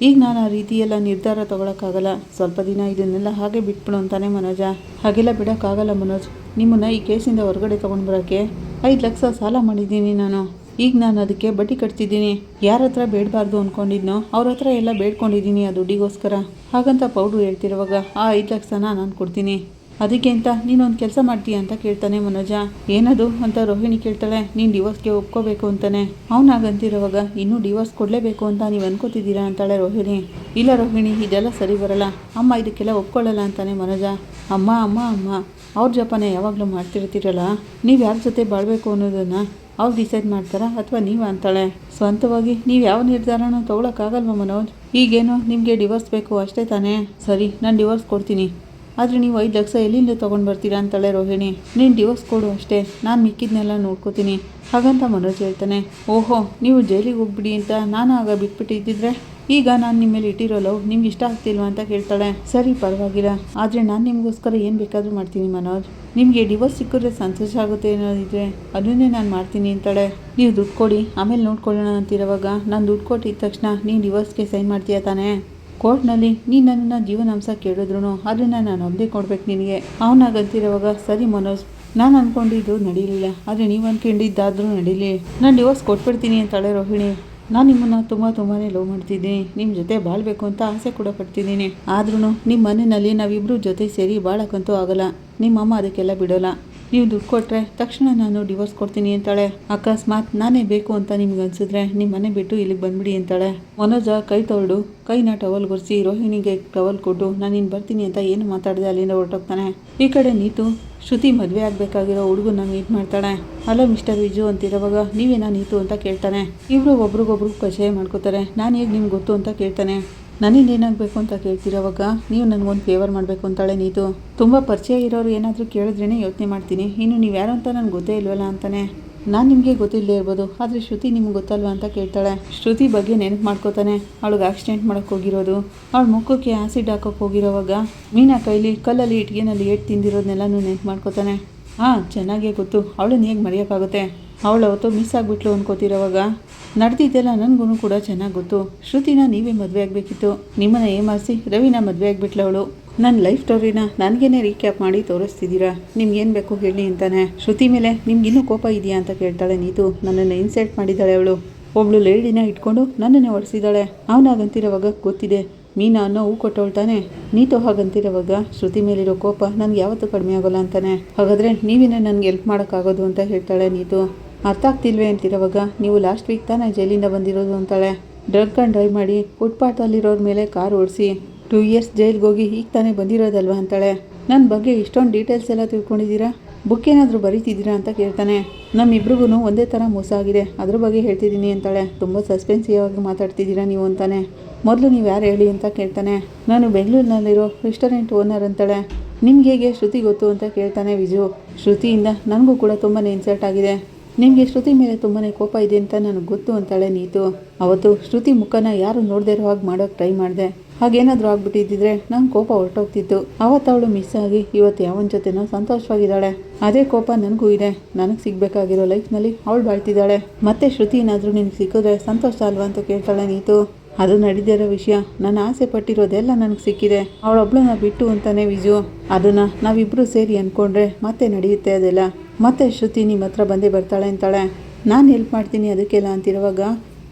ಈಗ ನಾನು ಆ ರೀತಿ ಎಲ್ಲ ನಿರ್ಧಾರ ತೊಗೊಳಕ್ಕಾಗಲ್ಲ. ಸ್ವಲ್ಪ ದಿನ ಇದನ್ನೆಲ್ಲ ಹಾಗೆ ಬಿಟ್ಬಿಡು ಅಂತಾನೆ ಮನೋಜ. ಹಾಗೆಲ್ಲ ಬಿಡೋಕ್ಕಾಗಲ್ಲ ಮನೋಜ್. ನಿಮ್ಮನ್ನು ಈ ಕೇಸಿಂದ ಹೊರಗಡೆ ತೊಗೊಂಡು ಬರೋಕ್ಕೆ 5 ಲಕ್ಷ ಸಾಲ ಮಾಡಿದ್ದೀನಿ ನಾನು. ಈಗ ನಾನು ಅದಕ್ಕೆ ಬಡ್ಡಿ ಕಟ್ತಿದ್ದೀನಿ. ಯಾರ ಹತ್ರ ಬೇಡಬಾರ್ದು ಅಂದ್ಕೊಂಡಿದ್ನೋ ಅವ್ರ ಹತ್ರ ಎಲ್ಲ ಬೇಡ್ಕೊಂಡಿದ್ದೀನಿ ಆ ದುಡ್ಡಿಗೋಸ್ಕರ. ಹಾಗಂತ ಪೌಡ್ರು ಹೇಳ್ತಿರುವಾಗ ಆ 5 ಲಕ್ಷನ ನಾನು ಕೊಡ್ತೀನಿ, ಅದಕ್ಕೆ ಅಂತ ನೀನೊಂದು ಕೆಲಸ ಮಾಡ್ತೀಯ ಅಂತ ಕೇಳ್ತಾನೆ ಮನೋಜ. ಏನದು ಅಂತ ರೋಹಿಣಿ ಕೇಳ್ತಾಳೆ. ನೀನು ಡಿವೋರ್ಸ್ಗೆ ಒಪ್ಕೋಬೇಕು ಅಂತಾನೆ. ಅವನಾಗಂತಿರುವಾಗ ಇನ್ನೂ ಡಿವೋರ್ಸ್ ಕೊಡಲೇಬೇಕು ಅಂತ ನೀವು ಅನ್ಕೋತಿದ್ದೀರಾ ಅಂತಾಳೆ ರೋಹಿಣಿ. ಇಲ್ಲ ರೋಹಿಣಿ, ಇದೆಲ್ಲ ಸರಿ ಬರಲ್ಲ. ಅಮ್ಮ ಇದಕ್ಕೆಲ್ಲ ಒಪ್ಕೊಳ್ಳಲ್ಲ ಅಂತಾನೆ ಮನೋಜ. ಅಮ್ಮ ಅಮ್ಮ ಅಮ್ಮ ಅವ್ರ ಜಪನೆ ಯಾವಾಗಲೂ ಮಾಡ್ತಿರ್ತೀರಲ್ಲ, ನೀವು ಯಾರ ಜೊತೆ ಬಾಳಬೇಕು ಅನ್ನೋದನ್ನು ಅವ್ರು ಡಿಸೈಡ್ ಮಾಡ್ತಾರಾ ಅಥವಾ ನೀವು ಅಂತಾಳೆ. ಸ್ವಂತವಾಗಿ ನೀವು ಯಾವ ನಿರ್ಧಾರನೂ ತೊಗೊಳಕ್ಕಾಗಲ್ವ ಮನೋಜ್? ಈಗೇನೋ ನಿಮಗೆ ಡಿವೋರ್ಸ್ ಬೇಕು ಅಷ್ಟೇ ತಾನೇ? ಸರಿ, ನಾನು ಡಿವೋರ್ಸ್ ಕೊಡ್ತೀನಿ, ಆದರೆ ನೀವು 5 ಲಕ್ಷ ಎಲ್ಲಿಂದ ತೊಗೊಂಡು ಬರ್ತೀರಾ ಅಂತಾಳೆ ರೋಹಿಣಿ. ನೀನು ಡಿವೋರ್ಸ್ ಕೊಡು ಅಷ್ಟೇ, ನಾನು ಮಿಕ್ಕಿದ್ನೆಲ್ಲ ನೋಡ್ಕೋತೀನಿ ಹಾಗಂತ ಮನೋಜ್ ಹೇಳ್ತಾನೆ. ಓಹೋ, ನೀವು ಜೈಲಿಗೆ ಹೋಗ್ಬಿಡಿ ಅಂತ ನಾನು ಆಗ ಬಿಟ್ಬಿಟ್ಟಿದ್ದಿದ್ರೆ ಈಗ ನಾನು ನಿಮ್ಮ ಮೇಲೆ ಇಟ್ಟಿರೋ ಲವ್ ನಿಮ್ಗೆ ಇಷ್ಟ ಆಗ್ತಿಲ್ವಾ ಅಂತ ಕೇಳ್ತಾಳೆ. ಸರಿ ಪರವಾಗಿಲ್ಲ, ಆದರೆ ನಾನು ನಿಮಗೋಸ್ಕರ ಏನು ಬೇಕಾದರೂ ಮಾಡ್ತೀನಿ ಮನೋಜ್. ನಿಮಗೆ ಡಿವೋರ್ಸ್ ಸಿಕ್ಕಿದ್ರೆ ಸಂತೋಷ ಆಗುತ್ತೆ ಅನ್ನೋದಿದ್ರೆ ಅದನ್ನೇ ನಾನು ಮಾಡ್ತೀನಿ ಅಂತಾಳೆ. ನೀವು ದುಡ್ಡು ಕೊಡಿ, ಆಮೇಲೆ ನೋಡ್ಕೊಳ್ಳೋಣ ಅಂತಿರೋವಾಗ ನಾನು ದುಡ್ಡು ಕೊಟ್ಟಿದ್ದ ತಕ್ಷಣ ನೀನು ಡಿವೋರ್ಸ್ಗೆ ಸೈನ್ ಮಾಡ್ತೀಯಾ ತಾನೇ? ಕೋರ್ಟ್ನಲ್ಲಿ ನೀನು ನನ್ನನ್ನು ಜೀವನಾಂಶ ಕೇಳಿದ್ರು ಅದನ್ನು ನಾನು ಒಬ್ಬದೇ ಕೊಡ್ಬೇಕು ನಿನಗೆ. ಅವನಾಗಂತಿರೋವಾಗ ಸರಿ ಮನೋಜ್, ನಾನು ಅಂದ್ಕೊಂಡಿದ್ದು ನಡೀಲಿಲ್ಲ, ಆದರೆ ನೀವು ಅಂದ್ಕೊಂಡಿದ್ದಾದರೂ ನಡೀಲಿ, ನಾನು ಡಿವೋರ್ಸ್ ಕೊಟ್ಬಿಡ್ತೀನಿ ಅಂತಾಳೆ ರೋಹಿಣಿ. ನಾನು ನಿಮ್ಮನ್ನು ತುಂಬಾ ಲವ್ ಮಾಡ್ತಿದ್ದೀನಿ, ನಿಮ್ಮ ಜೊತೆ ಬಾಳಬೇಕು ಅಂತ ಆಸೆ ಕೂಡ ಪಡ್ತಿದ್ದೀನಿ. ಆದ್ರೂ ನಿಮ್ಮ ಮನೆಯಲ್ಲಿ ನಾವಿಬ್ಬರು ಜೊತೆ ಸೇರಿ ಬಾಳಕ್ಕಂತೂ ಆಗಲ್ಲ. ನಿಮ್ಮಮ್ಮ ಅದಕ್ಕೆಲ್ಲ ಬಿಡೋಲ್ಲ. ನೀವು ದುಡ್ಡು ಕೊಟ್ಟರೆ ತಕ್ಷಣ ನಾನು ಡಿವೋರ್ಸ್ ಕೊಡ್ತೀನಿ ಅಂತಾಳೆ. ಅಕಸ್ಮಾತ್ ನಾನೇ ಬೇಕು ಅಂತ ನಿಮ್ಗೆ ಅನ್ಸಿದ್ರೆ ನಿಮ್ಮ ಮನೆ ಬಿಟ್ಟು ಇಲ್ಲಿಗೆ ಬಂದ್ಬಿಡಿ ಅಂತಾಳೆ. ಮನೋಜ ಕೈ ತೊಳೆದು ಕೈನ ಟವಲ್ ಗುರಿಸಿ ರೋಹಿಣಿಗೆ ಟವಲ್ ಕೊಟ್ಟು ನಾನು ಇನ್ನು ಬರ್ತೀನಿ ಅಂತ ಏನು ಮಾತಾಡಿದೆ ಅಲ್ಲಿಂದ ಹೊರಟೋಗ್ತಾನೆ. ಈ ಕಡೆ ನೀತು ಶ್ರುತಿ ಮದುವೆ ಆಗಬೇಕಾಗಿರೋ ಹುಡುಗನ ಮೀಟ್ ಮಾಡ್ತಾಳೆ. ಹಲೋ ಮಿಸ್ಟರ್ ವಿಜು ಅಂತಿರೋವಾಗ ನೀವೇನಾ ನೀತು ಅಂತ ಕೇಳ್ತಾನೆ. ಇಬ್ಬರು ಒಬ್ರಿಗೊಬ್ರು ಕಷಾಯ ಮಾಡ್ಕೋತಾರೆ. ನಾನು ಹೇಗೆ ನಿಮ್ಗೆ ಗೊತ್ತು ಅಂತ ಕೇಳ್ತಾನೆ. ನನ್ನಿಂದ ಏನಾಗಬೇಕು ಅಂತ ಕೇಳ್ತಿರೋವಾಗ ನೀವು ನನಗೊಂದು ಫೇವರ್ ಮಾಡಬೇಕು ಅಂತಾಳೆ ನೀತು. ತುಂಬ ಪರಿಚಯ ಇರೋರು ಏನಾದರೂ ಕೇಳಿದ್ರೇ ಯೋಚನೆ ಮಾಡ್ತೀನಿ, ಇನ್ನು ನೀವು ಯಾರು ಅಂತ ನನಗೆ ಗೊತ್ತೇ ಇಲ್ವಲ್ಲ ಅಂತಾನೆ. ನಾನು ನಿಮಗೆ ಗೊತ್ತಿಲ್ಲದೆ ಇರ್ಬೋದು, ಆದರೆ ಶ್ರುತಿ ನಿಮ್ಗೆ ಗೊತ್ತಲ್ವ ಅಂತ ಕೇಳ್ತಾಳೆ. ಶ್ರುತಿ ಬಗ್ಗೆ ನೆನಪು ಮಾಡ್ಕೋತಾನೆ. ಅವಳಿಗೆ ಆಕ್ಸಿಡೆಂಟ್ ಮಾಡೋಕ್ಕೆ ಹೋಗಿರೋದು, ಅವಳ ಮುಖಕ್ಕೆ ಆ್ಯಸಿಡ್ ಹಾಕೋಕ್ಕೆ ಹೋಗಿರೋವಾಗ ಮೀನಾ ಕೈಲಿ ಕಲ್ಲಲ್ಲಿ ಇಟ್ಗೆನಲ್ಲಿ ಏಟು ತಿಂದಿರೋದನ್ನೆಲ್ಲನೂ ನೆನಪು ಮಾಡ್ಕೋತಾನೆ. ಚೆನ್ನಾಗೇ ಗೊತ್ತು, ಅವಳನ್ನ ಹೇಗೆ ಮರೆಯೋಕ್ಕಾಗುತ್ತೆ? ಅವಳು ಅವತ್ತು ಮಿಸ್ ಆಗಿಬಿಟ್ಲು ಅನ್ಕೋತಿರೋವಾಗ ನಡೆದಿದ್ದೆಲ್ಲ ನನಗೂ ಕೂಡ ಚೆನ್ನಾಗಿ ಗೊತ್ತು. ಶ್ರುತಿನ ನೀವೇ ಮದುವೆ ಆಗಬೇಕಿತ್ತು, ನಿಮ್ಮನ್ನು ಏಮಾರಿಸಿ ರವಿನ ಮದುವೆ ಆಗಿಬಿಟ್ಲು ಅವಳು. ನನ್ನ ಲೈಫ್ ಸ್ಟೋರಿನ ನನಗೇನೆ ರೀಕ್ಯಾಪ್ ಮಾಡಿ ತೋರಿಸ್ತಿದ್ದೀರಾ, ನಿಮ್ಗೇನು ಬೇಕು ಹೇಳಿ ಅಂತಾನೆ. ಶ್ರುತಿ ಮೇಲೆ ನಿಮ್ಗಿನ್ನೂ ಕೋಪ ಇದೆಯಾ ಅಂತ ಕೇಳ್ತಾಳೆ ನೀತು. ನನ್ನನ್ನು ಇನ್ಸಲ್ಟ್ ಮಾಡಿದ್ದಾಳೆ ಅವಳು, ಒಬ್ಳು ಲೇಡಿನ ಇಟ್ಕೊಂಡು ನನ್ನನ್ನೇ ಹೊಡೆಸಿದ್ದಾಳೆ. ಅವನಾಗಂತಿರೋವಾಗ ಗೊತ್ತಿದೆ ಮೀನಾ ಅನ್ನೋ ಹೂ ಕೊಟ್ಟವಳ್ತಾನೆ. ನೀತು ಹಾಗಂತಿರೋವಾಗ ಶ್ರುತಿ ಮೇಲಿರೋ ಕೋಪ ನನಗೆ ಯಾವತ್ತೂ ಕಡಿಮೆ ಆಗೋಲ್ಲ ಅಂತಾನೆ. ಹಾಗಾದರೆ ನೀವಿನ ನನಗೆ ಹೆಲ್ಪ್ ಮಾಡೋಕ್ಕಾಗೋದು ಅಂತ ಹೇಳ್ತಾಳೆ ನೀತು. ಅರ್ಥ ಆಗ್ತಿಲ್ವೇ ಅಂತಿರೋವಾಗ ನೀವು ಲಾಸ್ಟ್ ವೀಕ್ ತಾನೇ ಜೈಲಿಂದ ಬಂದಿರೋದು ಅಂತಾಳೆ. ಡ್ರಗ್ ಆ್ಯಂಡ್ ಡ್ರೈವ್ ಮಾಡಿ ಫುಟ್ಪಾತಲ್ಲಿರೋರ ಮೇಲೆ ಕಾರ್ ಓಡಿಸಿ 2 ಇಯರ್ಸ್ ಜೈಲ್ಗೆ ಹೋಗಿ ಈಗ ತಾನೇ ಬಂದಿರೋದಲ್ವ ಅಂತಾಳೆ. ನನ್ನ ಬಗ್ಗೆ ಇಷ್ಟೊಂದು ಡೀಟೇಲ್ಸ್ ಎಲ್ಲ ತಿಳ್ಕೊಂಡಿದ್ದೀರಾ, ಬುಕ್ ಏನಾದರೂ ಬರೀತಿದ್ದೀರಾ ಅಂತ ಕೇಳ್ತಾನೆ. ನಮ್ಮಿಬ್ರಿಗೂ ಒಂದೇ ಥರ ಮೋಸ ಆಗಿದೆ, ಅದ್ರ ಬಗ್ಗೆ ಹೇಳ್ತಿದ್ದೀನಿ ಅಂತಾಳೆ. ತುಂಬ ಸಸ್ಪೆನ್ಸಿವ್ ಆಗಿ ಮಾತಾಡ್ತಿದ್ದೀರಾ ನೀವು ಅಂತಾನೆ. ಮೊದಲು ನೀವು ಯಾರು ಹೇಳಿ ಅಂತ ಕೇಳ್ತಾನೆ. ನಾನು ಬೆಂಗಳೂರಿನಲ್ಲಿರೋ ರೆಸ್ಟೋರೆಂಟ್ ಓನರ್ ಅಂತಾಳೆ. ನಿಮ್ಗೆ ಹೇಗೆ ಶ್ರುತಿ ಗೊತ್ತು ಅಂತ ಕೇಳ್ತಾನೆ ವಿಜು. ಶ್ರುತಿಯಿಂದ ನನಗೂ ಕೂಡ ತುಂಬಾ ಇನ್ಸಲ್ಟ್ ಆಗಿದೆ, ನಿಮಗೆ ಶ್ರುತಿ ಮೇಲೆ ತುಂಬಾ ಕೋಪ ಇದೆ ಅಂತ ನನಗೆ ಗೊತ್ತು ಅಂತಾಳೆ ನೀತು. ಅವತ್ತು ಶ್ರುತಿ ಮುಖನ ಯಾರು ನೋಡದೇ ಇರೋ ಹಾಗೆ ಮಾಡೋಕ್ಕೆ ಟ್ರೈ ಮಾಡಿದೆ, ಹಾಗೇನಾದರೂ ಆಗ್ಬಿಟ್ಟಿದ್ದಿದ್ರೆ ನನ್ನ ಕೋಪ ಹೊರಟೋಗ್ತಿತ್ತು. ಅವತ್ತು ಅವಳು ಮಿಸ್ ಆಗಿ ಇವತ್ತು ಯಾವನ ಜೊತೆನೋ ಸಂತೋಷವಾಗಿದ್ದಾಳೆ. ಅದೇ ಕೋಪ ನನಗೂ ಇದೆ, ನನಗೆ ಸಿಗಬೇಕಾಗಿರೋ ಲೈಫ್ನಲ್ಲಿ ಅವಳು ಬಾಳ್ತಿದ್ದಾಳೆ. ಮತ್ತೆ ಶ್ರುತಿ ಏನಾದರೂ ನಿನಗೆ ಸಿಕ್ಕಿದ್ರೆ ಸಂತೋಷ ಅಲ್ವಾ ಅಂತ ಕೇಳ್ತಾಳೆ ನೀತು. ಅದು ನಡೆದಿರೋ ವಿಷಯ, ನಾನು ಆಸೆ ಪಟ್ಟಿರೋದೆಲ್ಲ ನನಗೆ ಸಿಕ್ಕಿದೆ, ಅವಳೊಬ್ಳನ್ನ ಬಿಟ್ಟು ಅಂತಾನೆ ವಿಜು. ಅದನ್ನು ನಾವಿಬ್ಬರು ಸೇರಿ ಅಂದ್ಕೊಂಡ್ರೆ ಮತ್ತೆ ನಡೆಯುತ್ತೆ ಅದೆಲ್ಲ, ಮತ್ತೆ ಶ್ರುತಿ ನಿಮ್ಮ ಹತ್ರ ಬಂದೇ ಬರ್ತಾಳೆ ಅಂತಾಳೆ. ನಾನು ಹೆಲ್ಪ್ ಮಾಡ್ತೀನಿ ಅದಕ್ಕೆಲ್ಲ ಅಂತಿರುವಾಗ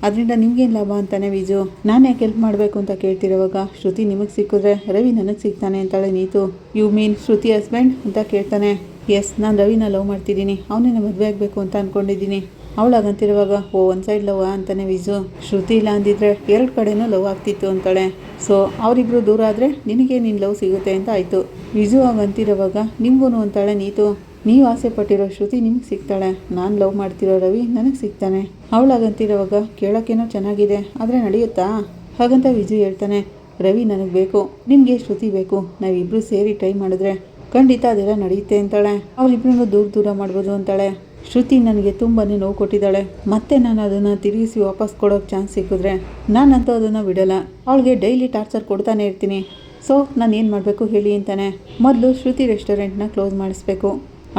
ಅದರಿಂದ ನಿಮ್ಗೇನು ಲಾಭ ಅಂತಾನೆ ವಿಜು. ನಾನು ಯಾಕೆ ಹೆಲ್ಪ್ ಮಾಡಬೇಕು ಅಂತ ಕೇಳ್ತಿರುವಾಗ ಶ್ರುತಿ ನಿಮಗೆ ಸಿಕ್ಕಿದ್ರೆ ರವಿ ನನಗೆ ಸಿಗ್ತಾನೆ ಅಂತಾಳೆ Neetu. You mean Shruti husband ಅಂತ ಕೇಳ್ತಾನೆ. ಎಸ್, ನಾನು ರವಿನ ಲವ್ ಮಾಡ್ತಿದ್ದೀನಿ, ಅವನೇನ ಮದುವೆ ಆಗಬೇಕು ಅಂತ ಅಂದ್ಕೊಂಡಿದ್ದೀನಿ. ಅವಳಾಗಂತಿರುವಾಗ ಓ ಒಂದು ಸೈಡ್ ಲವ್ ಅಂತಾನೆ ವಿಜು. ಶ್ರುತಿ ಇಲ್ಲ ಅಂದಿದ್ರೆ 2 ಕಡೆನೂ ಲವ್ ಆಗ್ತಿತ್ತು ಅಂತಾಳೆ. ಸೊ ಅವರಿಬ್ರು ದೂರ ಆದರೆ ನಿನಗೆ ನಿನ್ನ ಲವ್ ಸಿಗುತ್ತೆ ಅಂತ ಆಯಿತು. ವಿಜು ಆಗಂತಿರುವಾಗ ನಿಮಗೂ ಅಂತಾಳೆ ನೀತು. ನೀವು ಆಸೆ ಪಟ್ಟಿರೋ ಶ್ರುತಿ ನಿಮ್ಗೆ ಸಿಗ್ತಾಳೆ, ನಾನು ಲವ್ ಮಾಡ್ತಿರೋ ರವಿ ನನಗೆ ಸಿಗ್ತಾನೆ. ಅವಳಾಗಂತಿರುವಾಗ ಕೇಳೋಕ್ಕೇನೋ ಚೆನ್ನಾಗಿದೆ, ಆದರೆ ನಡೆಯುತ್ತಾ ಹಾಗಂತ ವಿಜು ಹೇಳ್ತಾನೆ. ರವಿ ನನಗೆ ಬೇಕು, ನಿಮಗೆ ಶ್ರುತಿ ಬೇಕು, ನಾವಿಬ್ಬರು ಸೇರಿ ಟ್ರೈ ಮಾಡಿದ್ರೆ ಖಂಡಿತ ಅದೆಲ್ಲ ನಡೆಯುತ್ತೆ ಅಂತಾಳೆ. ಅವರಿಬ್ಬರನ್ನು ದೂರ ಮಾಡ್ಬೋದು ಅಂತಾಳೆ. ಶ್ರುತಿ ನನಗೆ ತುಂಬಾ ನೋವು ಕೊಟ್ಟಿದ್ದಾಳೆ, ಮತ್ತೆ ನಾನು ಅದನ್ನು ತಿರುಗಿಸಿ ವಾಪಸ್ ಕೊಡೋಕ್ಕೆ ಚಾನ್ಸ್ ಸಿಕ್ಕಿದ್ರೆ ನಾನಂತೂ ಅದನ್ನು ಬಿಡಲ್ಲ. ಅವಳಿಗೆ ಡೈಲಿ ಟಾರ್ಚರ್ ಕೊಡ್ತಾನೆ ಇರ್ತೀನಿ. ಸೊ ನಾನು ಏನು ಮಾಡಬೇಕು ಹೇಳಿ ಅಂತಾನೆ. ಮೊದಲು ಶ್ರುತಿ ರೆಸ್ಟೋರೆಂಟ್ನ ಕ್ಲೋಸ್ ಮಾಡಿಸ್ಬೇಕು.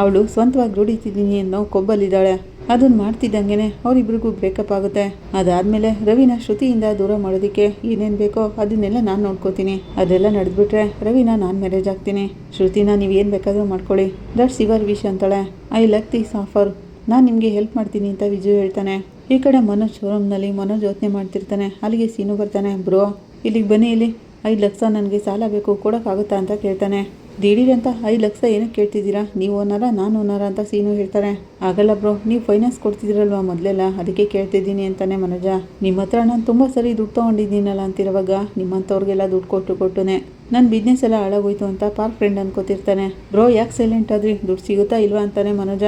ಅವಳು ಸ್ವಂತವಾಗಿ ದುಡಿತಿದ್ದೀನಿ ಅನ್ನೋ ಕೊಬ್ಬಲ್ಲಿದ್ದಾಳೆ. ಅದನ್ನು ಮಾಡ್ತಿದ್ದಂಗೆ ಅವರಿಬ್ರಿಗೂ ಬ್ರೇಕಪ್ ಆಗುತ್ತೆ. ಅದಾದಮೇಲೆ ರವಿನ ಶ್ರುತಿಯಿಂದ ದೂರ ಮಾಡೋದಕ್ಕೆ ಏನೇನು ಬೇಕೋ ಅದನ್ನೆಲ್ಲ ನಾನು ನೋಡ್ಕೋತೀನಿ. ಅದೆಲ್ಲ ನಡೆದ್ಬಿಟ್ರೆ ರವಿನ ನಾನು ಮ್ಯಾರೇಜ್ ಆಗ್ತೀನಿ. ಶ್ರುತಿನ ನೀವು ಏನು ಬೇಕಾದರೂ ಮಾಡ್ಕೊಳ್ಳಿ, ದಟ್ಸ್ ಯುವರ್ ವಿಶ್ ಅಂತಾಳೆ. ಐ ಲೈಕ್ ದಿಸ್ ಆಫರ್, ನಾನು ನಿಮಗೆ ಹೆಲ್ಪ್ ಮಾಡ್ತೀನಿ ಅಂತ ವಿಜು ಹೇಳ್ತಾನೆ. ಈ ಕಡೆ ಮನೋಜ್ ಶೋರೂಮ್ನಲ್ಲಿ ಮನೋಜ್ ಯೋಚನೆ ಮಾಡ್ತಿರ್ತಾನೆ. ಅಲ್ಲಿಗೆ ಸೀನು ಬರ್ತಾನೆ. ಬ್ರೋ ಇಲ್ಲಿಗೆ ಬನ್ನಿ, ಇಲ್ಲಿ 5 ಲಕ್ಷ ನನಗೆ ಸಾಲ ಬೇಕು, ಕೊಡೋಕ್ಕಾಗುತ್ತಾ ಅಂತ ಕೇಳ್ತಾನೆ. ದಿಢೀರಂತ 5 ಲಕ್ಷ ಏನಕ್ಕೆ ಕೇಳ್ತಿದ್ದೀರಾ, ನೀವು ಓನರ ನಾನು ಓನರ ಅಂತ ಸೀನು ಹೇಳ್ತಾರೆ. ಆಗಲ್ಲ ಬ್ರೋ, ನೀವು ಫೈನಾನ್ಸ್ ಕೊಡ್ತಿದ್ದೀರಲ್ವ ಮೊದಲೆಲ್ಲ, ಅದಕ್ಕೆ ಕೇಳ್ತಿದ್ದೀನಿ ಅಂತಾನೆ ಮನೋಜ. ನಿಮ್ಮ ಹತ್ರ ನಾನು ತುಂಬ ಸರಿ ದುಡ್ಡು ತೊಗೊಂಡಿದ್ದೀನಲ್ಲ ಅಂತಿರುವಾಗ ನಿಮ್ಮಂಥವ್ರಿಗೆಲ್ಲ ದುಡ್ಡು ಕೊಟ್ಟುನೆ ನನ್ನ ಬಿಸ್ನೆಸ್ ಎಲ್ಲ ಹಾಳಾಗೋಯ್ತು ಅಂತ ಪಾರ್ಕ್ ಫ್ರೆಂಡ್ ಅನ್ಕೋತಿರ್ತಾನೆ. ಬ್ರೋ ಯಾಕೆ ಸೈಲೆಂಟ್ ಆದ್ರಿ, ದುಡ್ಡು ಸಿಗುತ್ತಾ ಇಲ್ವಾ ಅಂತಾನೆ ಮನೋಜ.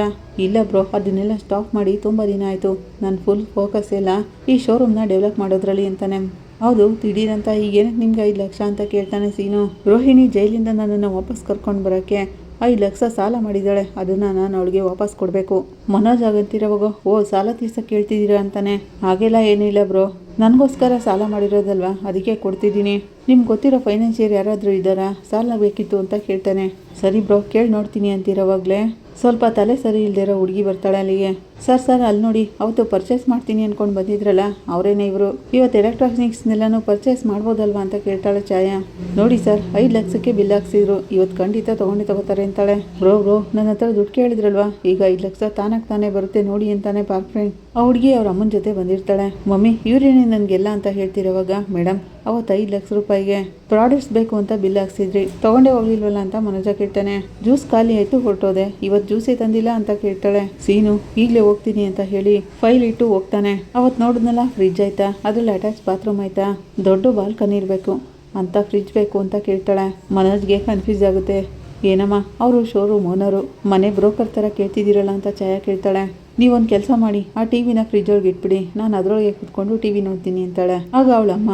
ಇಲ್ಲ ಬ್ರೋ, ಅದನ್ನೆಲ್ಲ ಸ್ಟಾಪ್ ಮಾಡಿ ತುಂಬ ದಿನ ಆಯಿತು, ನನ್ನ ಫುಲ್ ಫೋಕಸ್ ಎಲ್ಲ ಈ ಶೋರೂಮ್ನ ಡೆವಲಪ್ ಮಾಡೋದ್ರಲ್ಲಿ ಅಂತಾನೆ. ಹೌದು, ದಿಢೀರಂತ ಈಗೇನಕ್ಕೆ ನಿಮ್ಗೆ 5 ಲಕ್ಷ ಅಂತ ಕೇಳ್ತಾನೆ ಸೀನು. ರೋಹಿಣಿ ಜೈಲಿಂದ ನನ್ನನ್ನು ವಾಪಸ್ ಕರ್ಕೊಂಡು ಬರೋಕ್ಕೆ 5 ಲಕ್ಷ ಸಾಲ ಮಾಡಿದ್ದಾಳೆ, ಅದನ್ನು ನಾನು ಅವಳಿಗೆ ವಾಪಸ್ ಕೊಡಬೇಕು. ಮನೋಜ್ ಆಗಂತಿರೋವಾಗ ಓ ಸಾಲ ತೀರ್ಸಕ್ಕೆ ಕೇಳ್ತಿದ್ದೀರಾ ಅಂತಾನೆ. ಹಾಗೆಲ್ಲ ಏನಿಲ್ಲ ಬ್ರೋ, ನನಗೋಸ್ಕರ ಸಾಲ ಮಾಡಿರೋದಲ್ವಾ, ಅದಕ್ಕೆ ಕೊಡ್ತಿದ್ದೀನಿ. ನಿಮ್ಗೆ ಗೊತ್ತಿರೋ ಫೈನಾನ್ಷಿಯರ್ ಯಾರಾದರೂ ಇದ್ದಾರಾ, ಸಾಲ ಬೇಕಿತ್ತು ಅಂತ ಕೇಳ್ತಾನೆ. ಸರಿ ಬ್ರೋ, ಕೇಳಿ ನೋಡ್ತೀನಿ ಅಂತಿರೋವಾಗಲೇ ಸ್ವಲ್ಪ ತಲೆ ಸರಿ ಇಲ್ದಿರೋ ಹುಡುಗಿ ಬರ್ತಾಳೆ ಅಲ್ಲಿಗೆ. ಸರ್ ಅಲ್ಲಿ ನೋಡಿ, ಅವತ್ತು ಪರ್ಚೇಸ್ ಮಾಡ್ತೀನಿ ಅಂದ್ಕೊಂಡು ಬಂದಿದ್ರಲ್ಲ ಅವರೇನೇ ಇವರು, ಇವತ್ತು ಎಲೆಕ್ಟ್ರಾನಿಕ್ಸ್ನೆಲ್ಲನೂ ಪರ್ಚೇಸ್ ಮಾಡ್ಬೋದಲ್ವಾ ಅಂತ ಕೇಳ್ತಾಳೆ ಛಾಯಾ. ನೋಡಿ ಸರ್, 5 ಲಕ್ಷಕ್ಕೆ ಬಿಲ್ ಹಾಕ್ಸಿದ್ರು, ಇವತ್ತು ಖಂಡಿತ ತಗೋತಾರೆ ಅಂತಾಳೆ. ಬ್ರೋ ನನ್ನ ಹತ್ರ ದುಡ್ಡು ಕೇಳಿದ್ರಲ್ವಾ, ಈಗ 5 ಲಕ್ಷ ತಾನೇ ಬರುತ್ತೆ ನೋಡಿ ಅಂತಾನೆ ಪಾರ್ಕ್ ಫ್ರೆಂಡ್. ಆ ಹುಡುಗಿ ಅವ್ರ ಅಮ್ಮನ ಜೊತೆ ಬಂದಿರ್ತಾಳೆ. ಮಮ್ಮಿ ಇವರೇನೇ ನನಗೆಲ್ಲ ಅಂತ ಹೇಳ್ತಿರೋವಾಗ, ಮೇಡಮ್ ಅವತ್ತು 5 ಲಕ್ಷ ರೂಪಾಯಿಗೆ ಪ್ರಾಡಕ್ಟ್ಸ್ ಬೇಕು ಅಂತ ಬಿಲ್ ಹಾಕ್ಸಿದ್ರಿ, ತಗೊಂಡೇ ಹೋಗ್ಲಿಲ್ವಲ್ಲ ಅಂತ ಮನೋಜ ಕೇಳ್ತಾನೆ. ಜ್ಯೂಸ್ ಖಾಲಿ ಆಯಿತು ಹೊರಟೋದೆ, ಇವತ್ತು ಜ್ಯೂಸೇ ತಂದಿಲ್ಲ ಅಂತ ಕೇಳ್ತಾಳೆ. ಸೀನು ಈಗಲೇ ಹೋಗ್ತೀನಿ ಅಂತ ಹೇಳಿ ಫೈಲ್ ಇಟ್ಟು ಹೋಗ್ತಾನೆ. ಅವತ್ತು ನೋಡಿದ್ನಲ್ಲ ಫ್ರಿಜ್ ಆಯ್ತಾ, ಅದ್ರಲ್ಲಿ ಅಟ್ಯಾಚ್ ಬಾತ್ರೂಮ್ ಆಯ್ತಾ, ದೊಡ್ಡ ಬಾಲ್ಕನಿ ಇರಬೇಕು ಅಂತ ಫ್ರಿಜ್ ಬೇಕು ಅಂತ ಕೇಳ್ತಾಳೆ. ಮನೋಜ್ಗೆ ಕನ್ಫ್ಯೂಸ್ ಆಗುತ್ತೆ. ಏನಮ್ಮ ಅವರು ಶೋರೂಮ್ ಓನರು, ಮನೆ ಬ್ರೋಕರ್ ಥರ ಕೇಳ್ತಿದ್ದೀರಲ್ಲ ಅಂತ ಛಾಯಾ ಕೇಳ್ತಾಳೆ. ನೀವೊಂದು ಕೆಲಸ ಮಾಡಿ, ಆ ಟಿವಿನ ಫ್ರಿಜ್ ಒಳಗೆ ಇಟ್ಬಿಡಿ, ನಾನು ಅದರೊಳಗೆ ಕೂತ್ಕೊಂಡು ಟಿವಿ ನೋಡ್ತೀನಿ ಅಂತಾಳೆ. ಆಗ ಅವಳಮ್ಮ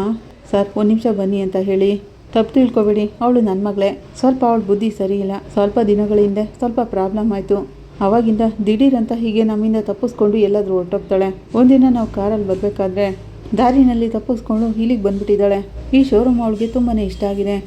ಸರ್ 1 ನಿಮಿಷ ಬನ್ನಿ ಅಂತ ಹೇಳಿ, ತಪ್ಪು ತಿಳ್ಕೊಬೇಡಿ, ಅವಳು ನನ್ನ ಮಗಳೇ, ಸ್ವಲ್ಪ ಅವಳ ಬುದ್ಧಿ ಸರಿ ಇಲ್ಲ, ಸ್ವಲ್ಪ ದಿನಗಳ ಹಿಂದೆ ಸ್ವಲ್ಪ ಪ್ರಾಬ್ಲಮ್ ಆಯಿತು, ಅವಾಗಿಂದ ದಿಢೀರಂತ ಹೀಗೆ ನಮ್ಮಿಂದ ತಪ್ಪಿಸ್ಕೊಂಡು ಎಲ್ಲಾದರೂ ಹೊರಟೋಗ್ತಾಳೆ. ಒಂದಿನ ನಾವು ಕಾರಲ್ಲಿ ಬರಬೇಕಾದ್ರೆ ದಾರಿನಲ್ಲಿ ತಪ್ಪಿಸ್ಕೊಂಡು ಇಲ್ಲಿಗೆ ಬಂದುಬಿಟ್ಟಿದ್ದಾಳೆ. ಈ ಶೋರೂಮ್ ಅವಳಿಗೆ ತುಂಬಾ ಇಷ್ಟ ಆಗಿದೆ,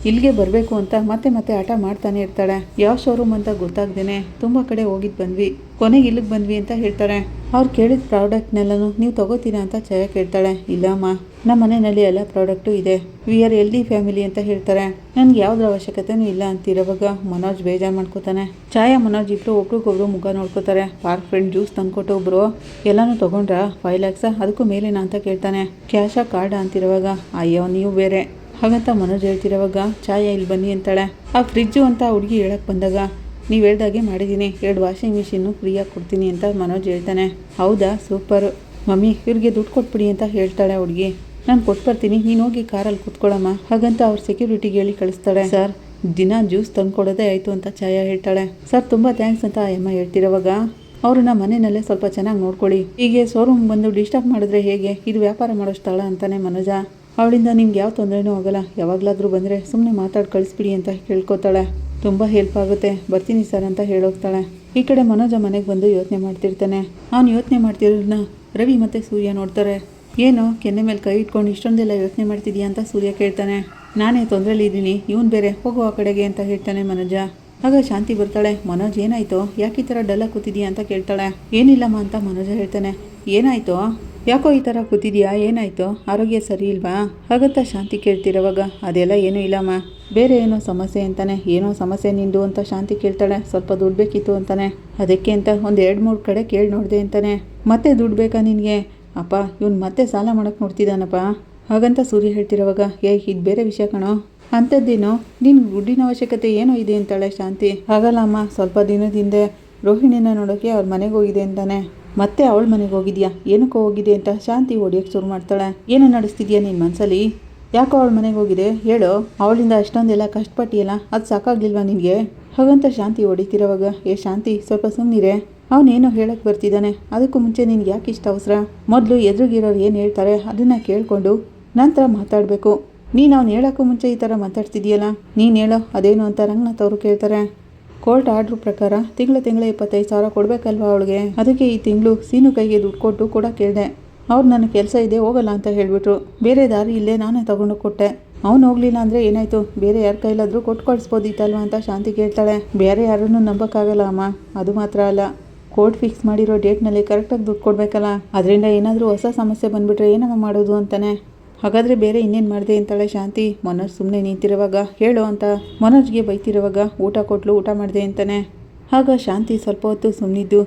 ಇಲ್ಲಿಗೆ ಬರಬೇಕು ಅಂತ ಮತ್ತೆ ಹಠ ಮಾಡ್ತಾನೆ ಇರ್ತಾಳೆ. ಯಾವ ಶೋರೂಮ್ ಅಂತ ಗೊತ್ತಾಗ್ದೇನೆ ತುಂಬ ಕಡೆ ಹೋಗಿದ್ದು ಬಂದ್ವಿ, ಕೊನೆಗೆ ಇಲ್ಲಿಗೆ ಬಂದ್ವಿ ಅಂತ ಹೇಳ್ತಾರೆ. ಅವ್ರು ಕೇಳಿದ ಪ್ರಾಡಕ್ಟ್ನೆಲ್ಲನೂ ನೀವು ತಗೋತೀರಾ ಅಂತ ಛಾಯಾ ಕೇಳ್ತಾಳೆ. ಇಲ್ಲಮ್ಮ, ನಮ್ಮ ಮನೆಯಲ್ಲಿ ಎಲ್ಲ ಪ್ರಾಡಕ್ಟು ಇದೆ, ವಿ ಆರ್ ಹೆಲ್ದಿ ಫ್ಯಾಮಿಲಿ ಅಂತ ಹೇಳ್ತಾರೆ, ನನಗೆ ಯಾವುದ್ರ ಅವಶ್ಯಕತೆನೂ ಇಲ್ಲ ಅಂತಿರೋವಾಗ ಮನೋಜ್ ಬೇಜಾರು ಮಾಡ್ಕೋತಾನೆ. ಛಾಯಾ ಮನೋಜ್ ಇಬ್ಬರು ಒಬ್ರಿಗೊಬ್ರು ಮುಖ ನೋಡ್ಕೋತಾರೆ. ಪಾರ್ಕ್ ಫ್ರೆಂಡ್ ಜ್ಯೂಸ್ ತಂದ್ಕೊಟ್ಟು ಒಬ್ರು ಎಲ್ಲನೂ ತೊಗೊಂಡ್ರಾ, 5 ಲಕ್ಷ ಅದಕ್ಕೂ ಮೇಲೇನಾ ಅಂತ ಕೇಳ್ತಾನೆ. ಕ್ಯಾಶಾ ಕಾರ್ಡಾ ಅಂತಿರುವಾಗ ಅಯ್ಯೋ ನೀವು ಬೇರೆ ಹಾಗಂತ ಮನೋಜ್ ಹೇಳ್ತಿರೋವಾಗ ಛಾಯಾ ಇಲ್ಲಿ ಬನ್ನಿ ಅಂತಾಳೆ. ಆ ಫ್ರಿಜ್ಜು ಅಂತ ಹುಡುಗಿ ಹೇಳಕ್ಕೆ ಬಂದಾಗ ನೀವು ಹೇಳ್ದಾಗೆ ಮಾಡಿದ್ದೀನಿ, 2 ವಾಷಿಂಗ್ ಮಿಷಿನ್ನು ಫ್ರೀಯಾಗಿ ಕೊಡ್ತೀನಿ ಅಂತ ಮನೋಜ್ ಹೇಳ್ತಾನೆ. ಹೌದಾ, ಸೂಪರು ಮಮ್ಮಿ, ಇವ್ರಿಗೆ ದುಡ್ಡು ಕೊಟ್ಬಿಡಿ ಅಂತ ಹೇಳ್ತಾಳೆ ಹುಡುಗಿ. ನಾನು ಕೊಟ್ಬರ್ತೀನಿ, ನೀನು ಹೋಗಿ ಕಾರಲ್ಲಿ ಕೂತ್ಕೊಳ್ಳಮ್ಮ ಹಾಗಂತ ಅವ್ರ ಸೆಕ್ಯೂರಿಟಿಗೆ ಹೇಳಿ ಕಳಿಸ್ತಾಳೆ. ಸರ್, ದಿನ ಜ್ಯೂಸ್ ತಂದ್ಕೊಡೋದೇ ಆಯಿತು ಅಂತ ಛಾಯಾ ಹೇಳ್ತಾಳೆ. ಸರ್ ತುಂಬ ಥ್ಯಾಂಕ್ಸ್ ಅಂತ ಅಮ್ಮ ಹೇಳ್ತಿರೋವಾಗ ಅವ್ರನ್ನ ಮನೆಯಲ್ಲೇ ಸ್ವಲ್ಪ ಚೆನ್ನಾಗಿ ನೋಡ್ಕೊಳ್ಳಿ, ಹೀಗೆ ಶೋರೂಮ್ ಬಂದು ಡಿಸ್ಟರ್ಬ್ ಮಾಡಿದ್ರೆ ಹೇಗೆ, ಇದು ವ್ಯಾಪಾರ ಮಾಡೋ ಸ್ಥಳ ಅಂತಾನೆ ಮನೋಜ. ಅವಳಿಂದ ನಿಮ್ಗೆ ಯಾವ ತೊಂದರೆನೂ ಆಗಲ್ಲ, ಯಾವಾಗಲಾದರೂ ಬಂದರೆ ಸುಮ್ಮನೆ ಮಾತಾಡಿ ಕಳಿಸ್ಬಿಡಿ ಅಂತ ಕೇಳ್ಕೊತಾಳೆ. ತುಂಬ ಹೆಲ್ಪ್ ಆಗುತ್ತೆ, ಬರ್ತೀನಿ ಸರ್ ಅಂತ ಹೇಳೋಗ್ತಾಳೆ. ಈ ಕಡೆ ಮನೋಜ ಮನೆಗೆ ಬಂದು ಯೋಚನೆ ಮಾಡ್ತಿರ್ತಾನೆ. ಅವನು ಯೋಚನೆ ಮಾಡ್ತಿರೋದನ್ನ ರವಿ ಮತ್ತು ಸೂರ್ಯ ನೋಡ್ತಾರೆ. ಏನೋ ಕೆನ್ನೆ ಮೇಲೆ ಕೈ ಇಟ್ಕೊಂಡು ಇಷ್ಟೊಂದೆಲ್ಲ ಯೋಚನೆ ಮಾಡ್ತಿದ್ಯಾ ಅಂತ ಸೂರ್ಯ ಕೇಳ್ತಾನೆ. ನಾನೇ ತೊಂದರೆಲಿದ್ದೀನಿ, ಇವನು ಬೇರೆ ಹೋಗೋ ಆ ಕಡೆಗೆ ಅಂತ ಹೇಳ್ತಾನೆ ಮನೋಜ. ಆಗ ಶಾಂತಿ ಬರ್ತಾಳೆ. ಮನೋಜ್ ಏನಾಯ್ತು, ಯಾಕೆ ಈ ಥರ ಡಲ್ಲ ಕೂತಿದ್ಯಾ ಅಂತ ಕೇಳ್ತಾಳೆ. ಏನಿಲ್ಲಮ್ಮ ಅಂತ ಮನೋಜ ಹೇಳ್ತಾನೆ. ಏನಾಯ್ತು, ಯಾಕೋ ಈ ಥರ ಕೂತಿದ್ಯಾ, ಏನಾಯ್ತು, ಆರೋಗ್ಯ ಸರಿ ಇಲ್ವಾ ಹಾಗಂತ ಶಾಂತಿ ಕೇಳ್ತಿರೋವಾಗ ಅದೆಲ್ಲ ಏನೂ ಇಲ್ಲಮ್ಮ, ಬೇರೆ ಏನೋ ಸಮಸ್ಯೆ ಅಂತಾನೆ. ಏನೋ ಸಮಸ್ಯೆ ನಿಂದು ಅಂತ ಶಾಂತಿ ಕೇಳ್ತಾಳೆ. ಸ್ವಲ್ಪ ದುಡ್ಡು ಬೇಕಿತ್ತು ಅಂತಾನೆ. ಅದಕ್ಕೆ ಅಂತ ಒಂದು 2-3 ಕಡೆ ಕೇಳಿ ನೋಡಿದೆ ಅಂತಾನೆ. ಮತ್ತೆ ದುಡ್ಡು ಬೇಕಾ ನಿನಗೆ? ಅಪ್ಪ, ಇವನು ಮತ್ತೆ ಸಾಲ ಮಾಡೋಕ್ಕೆ ನೋಡ್ತಿದ್ದಾನಪ್ಪ ಹಾಗಂತ ಸೂರ್ಯ ಹೇಳ್ತಿರೋವಾಗ, ಇದು ಬೇರೆ ವಿಷಯ ಕಣೋ, ಅಂಥದ್ದೇನೋ, ನಿನ್ನ ದುಡ್ಡಿನ ಅವಶ್ಯಕತೆ ಏನೋ ಇದೆ ಅಂತಾಳೆ ಶಾಂತಿ. ಹಾಗಲ್ಲ ಅಮ್ಮ, ಸ್ವಲ್ಪ ದಿನದ ಹಿಂದೆ ರೋಹಿಣಿನ ನೋಡೋಕ್ಕೆ ಅವ್ರ ಮನೆಗೆ ಹೋಗಿದೆ ಅಂತಾನೆ. ಮತ್ತೆ ಅವಳ ಮನೆಗೆ ಹೋಗಿದ್ಯಾ, ಏನಕ್ಕೋ ಹೋಗಿದೆ ಅಂತ ಶಾಂತಿ ಹೊಡಿಯೋಕ್ಕೆ ಶುರು ಮಾಡ್ತಾಳೆ. ಏನೋ ನಡೆಸ್ತಿದ್ಯಾ ನಿನ್ನ ಮನಸ್ಸಲ್ಲಿ, ಯಾಕೋ ಅವಳ ಮನೆಗೆ ಹೋಗಿದೆ ಹೇಳು, ಅವಳಿಂದ ಅಷ್ಟೊಂದೆಲ್ಲ ಕಷ್ಟಪಟ್ಟಿಯಲ್ಲ, ಅದು ಸಾಕಾಗ್ಲಿಲ್ವಾ ನಿನಗೆ ಹಾಗಂತ ಶಾಂತಿ ಹೊಡಿತಿರೋವಾಗ, ಶಾಂತಿ ಸ್ವಲ್ಪ ಸುಮ್ಮನಿರೆ, ಅವನೇನೋ ಹೇಳಕ್ಕೆ ಬರ್ತಿದ್ದಾನೆ, ಅದಕ್ಕೂ ಮುಂಚೆ ನಿನ್ಗೆ ಯಾಕೆ ಇಷ್ಟ ಅವಸರ, ಮೊದಲು ಎದುರುಗಿರೋರು ಏನು ಹೇಳ್ತಾರೆ ಅದನ್ನು ಕೇಳಿಕೊಂಡು ನಂತರ ಮಾತಾಡಬೇಕು. ನೀನು ಅವ್ನು ಹೇಳೋಕ್ಕೂ ಮುಂಚೆ ಈ ಥರ ಮಾತಾಡ್ತಿದ್ಯಲ್ಲ, ನೀನು ಹೇಳೋ ಅದೇನು ಅಂತ ರಂಗನಾಥ್ ಅವರು ಕೇಳ್ತಾರೆ. ಕೋರ್ಟ್ ಆರ್ಡ್ರ್ ಪ್ರಕಾರ ತಿಂಗಳ 25,000 ಕೊಡಬೇಕಲ್ವ ಅವಳಿಗೆ, ಅದಕ್ಕೆ ಈ ತಿಂಗಳು ಸೀನು ಕೈಗೆ ದುಡ್ಡು ಕೊಟ್ಟು ಕೂಡ ಕೇಳಿದೆ. ಅವ್ರು ನನ್ನ ಕೆಲಸ ಇದೆ ಹೋಗಲ್ಲ ಅಂತ ಹೇಳಿಬಿಟ್ರು. ಬೇರೆ ದಾರಿ ಇಲ್ಲೇ ನಾನೇ ತಗೊಂಡು ಕೊಟ್ಟೆ. ಅವ್ನು ಹೋಗ್ಲಿಲ್ಲ ಅಂದರೆ ಏನಾಯಿತು, ಬೇರೆ ಯಾರ ಕೈಲಾದರೂ ಕೊಟ್ಟು ಕಳಿಸ್ಬೋದಿತ್ತಲ್ವ ಅಂತ ಶಾಂತಿ ಕೇಳ್ತಾಳೆ. ಬೇರೆ ಯಾರನ್ನೂ ನಂಬೋಕ್ಕಾಗಲ್ಲ ಅಮ್ಮ, ಅದು ಮಾತ್ರ ಅಲ್ಲ, ಕೋರ್ಟ್ ಫಿಕ್ಸ್ ಮಾಡಿರೋ ಡೇಟ್ನಲ್ಲಿ ಕರೆಕ್ಟಾಗಿ ದುಡ್ಡು ಕೊಡಬೇಕಲ್ಲ, ಅದರಿಂದ ಏನಾದರೂ ಹೊಸ ಸಮಸ್ಯೆ ಬಂದುಬಿಟ್ರೆ ಏನಮ್ಮ ಮಾಡೋದು ಅಂತಾನೆ. ಹಾಗಾದರೆ ಬೇರೆ ಇನ್ನೇನು ಮಾಡಿದೆ ಅಂತಾಳೆ ಶಾಂತಿ. ಮನೋಜ್ ಸುಮ್ಮನೆ ನಿಂತಿರುವಾಗ ಹೇಳು ಅಂತ ಮನೋಜ್ಗೆ ಬೈತಿರುವಾಗ ಊಟ ಕೊಟ್ಲು, ಊಟ ಮಾಡಿದೆ ಅಂತಾನೆ. ಆಗ ಶಾಂತಿ ಸ್ವಲ್ಪ ಹೊತ್ತು ಸುಮ್ಮನಿದ್ದು,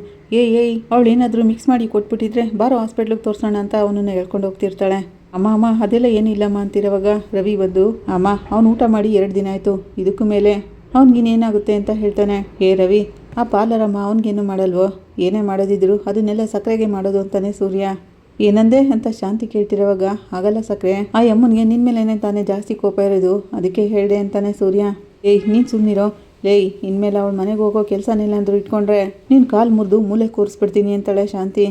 ಅವಳು ಏನಾದರೂ ಮಿಕ್ಸ್ ಮಾಡಿ ಕೊಟ್ಬಿಟ್ಟಿದ್ರೆ ಬಾರೋ ಹಾಸ್ಪಿಟ್ಲಿಗೆ ತೋರಿಸೋಣ ಅಂತ ಅವನನ್ನು ಹೇಳ್ಕೊಂಡು ಹೋಗ್ತಿರ್ತಾಳೆ. ಅಮ್ಮ ಅದೆಲ್ಲ ಏನಿಲ್ಲಮ್ಮ ಅಂತಿರುವಾಗ ರವಿ ಬಂದು, ಅಮ್ಮ ಅವ್ನು ಊಟ ಮಾಡಿ 2 ದಿನ ಆಯಿತು, ಇದಕ್ಕೂ ಮೇಲೆ ಅವ್ನಿಗಿನ್ನೇನಾಗುತ್ತೆ ಅಂತ ಹೇಳ್ತಾನೆ. ರವಿ, ಆ ಪಾರ್ಲರಮ್ಮ ಅವ್ನಿಗೇನು ಮಾಡಲ್ವೋ, ಏನೇ ಮಾಡೋದಿದ್ರು ಅದನ್ನೆಲ್ಲ ಸಕ್ಕರೆಗೆ ಮಾಡೋದು ಅಂತಾನೆ ಸೂರ್ಯ. ಏನಂದೆ ಅಂತ ಶಾಂತಿ ಕೇಳ್ತಿರೋವಾಗ, ಆಗಲ್ಲ ಸಕ್ಕರೆ, ಆ ಅಮ್ಮನಿಗೆ ನಿನ್ನ ಮೇಲೇನೆ ತಾನೇ ಜಾಸ್ತಿ ಕೋಪ ಇರೋದು, ಅದಕ್ಕೆ ಹೇಳಿದೆ ಅಂತಾನೆ ಸೂರ್ಯ. ನೀನು ಸುಮ್ಮನಿರೋ, ಇನ್ಮೇಲೆ ಅವಳ ಮನೆಗೆ ಹೋಗೋ ಕೆಲಸನೆಲ್ಲಾಂದ್ರೂ ಇಟ್ಕೊಂಡ್ರೆ ನಿನ್ನ ಕಾಲು ಮುರಿದು ಮೂಲೆ ಕೂರಿಸ್ಬಿಡ್ತೀನಿ ಅಂತಾಳೆ ಶಾಂತಿ.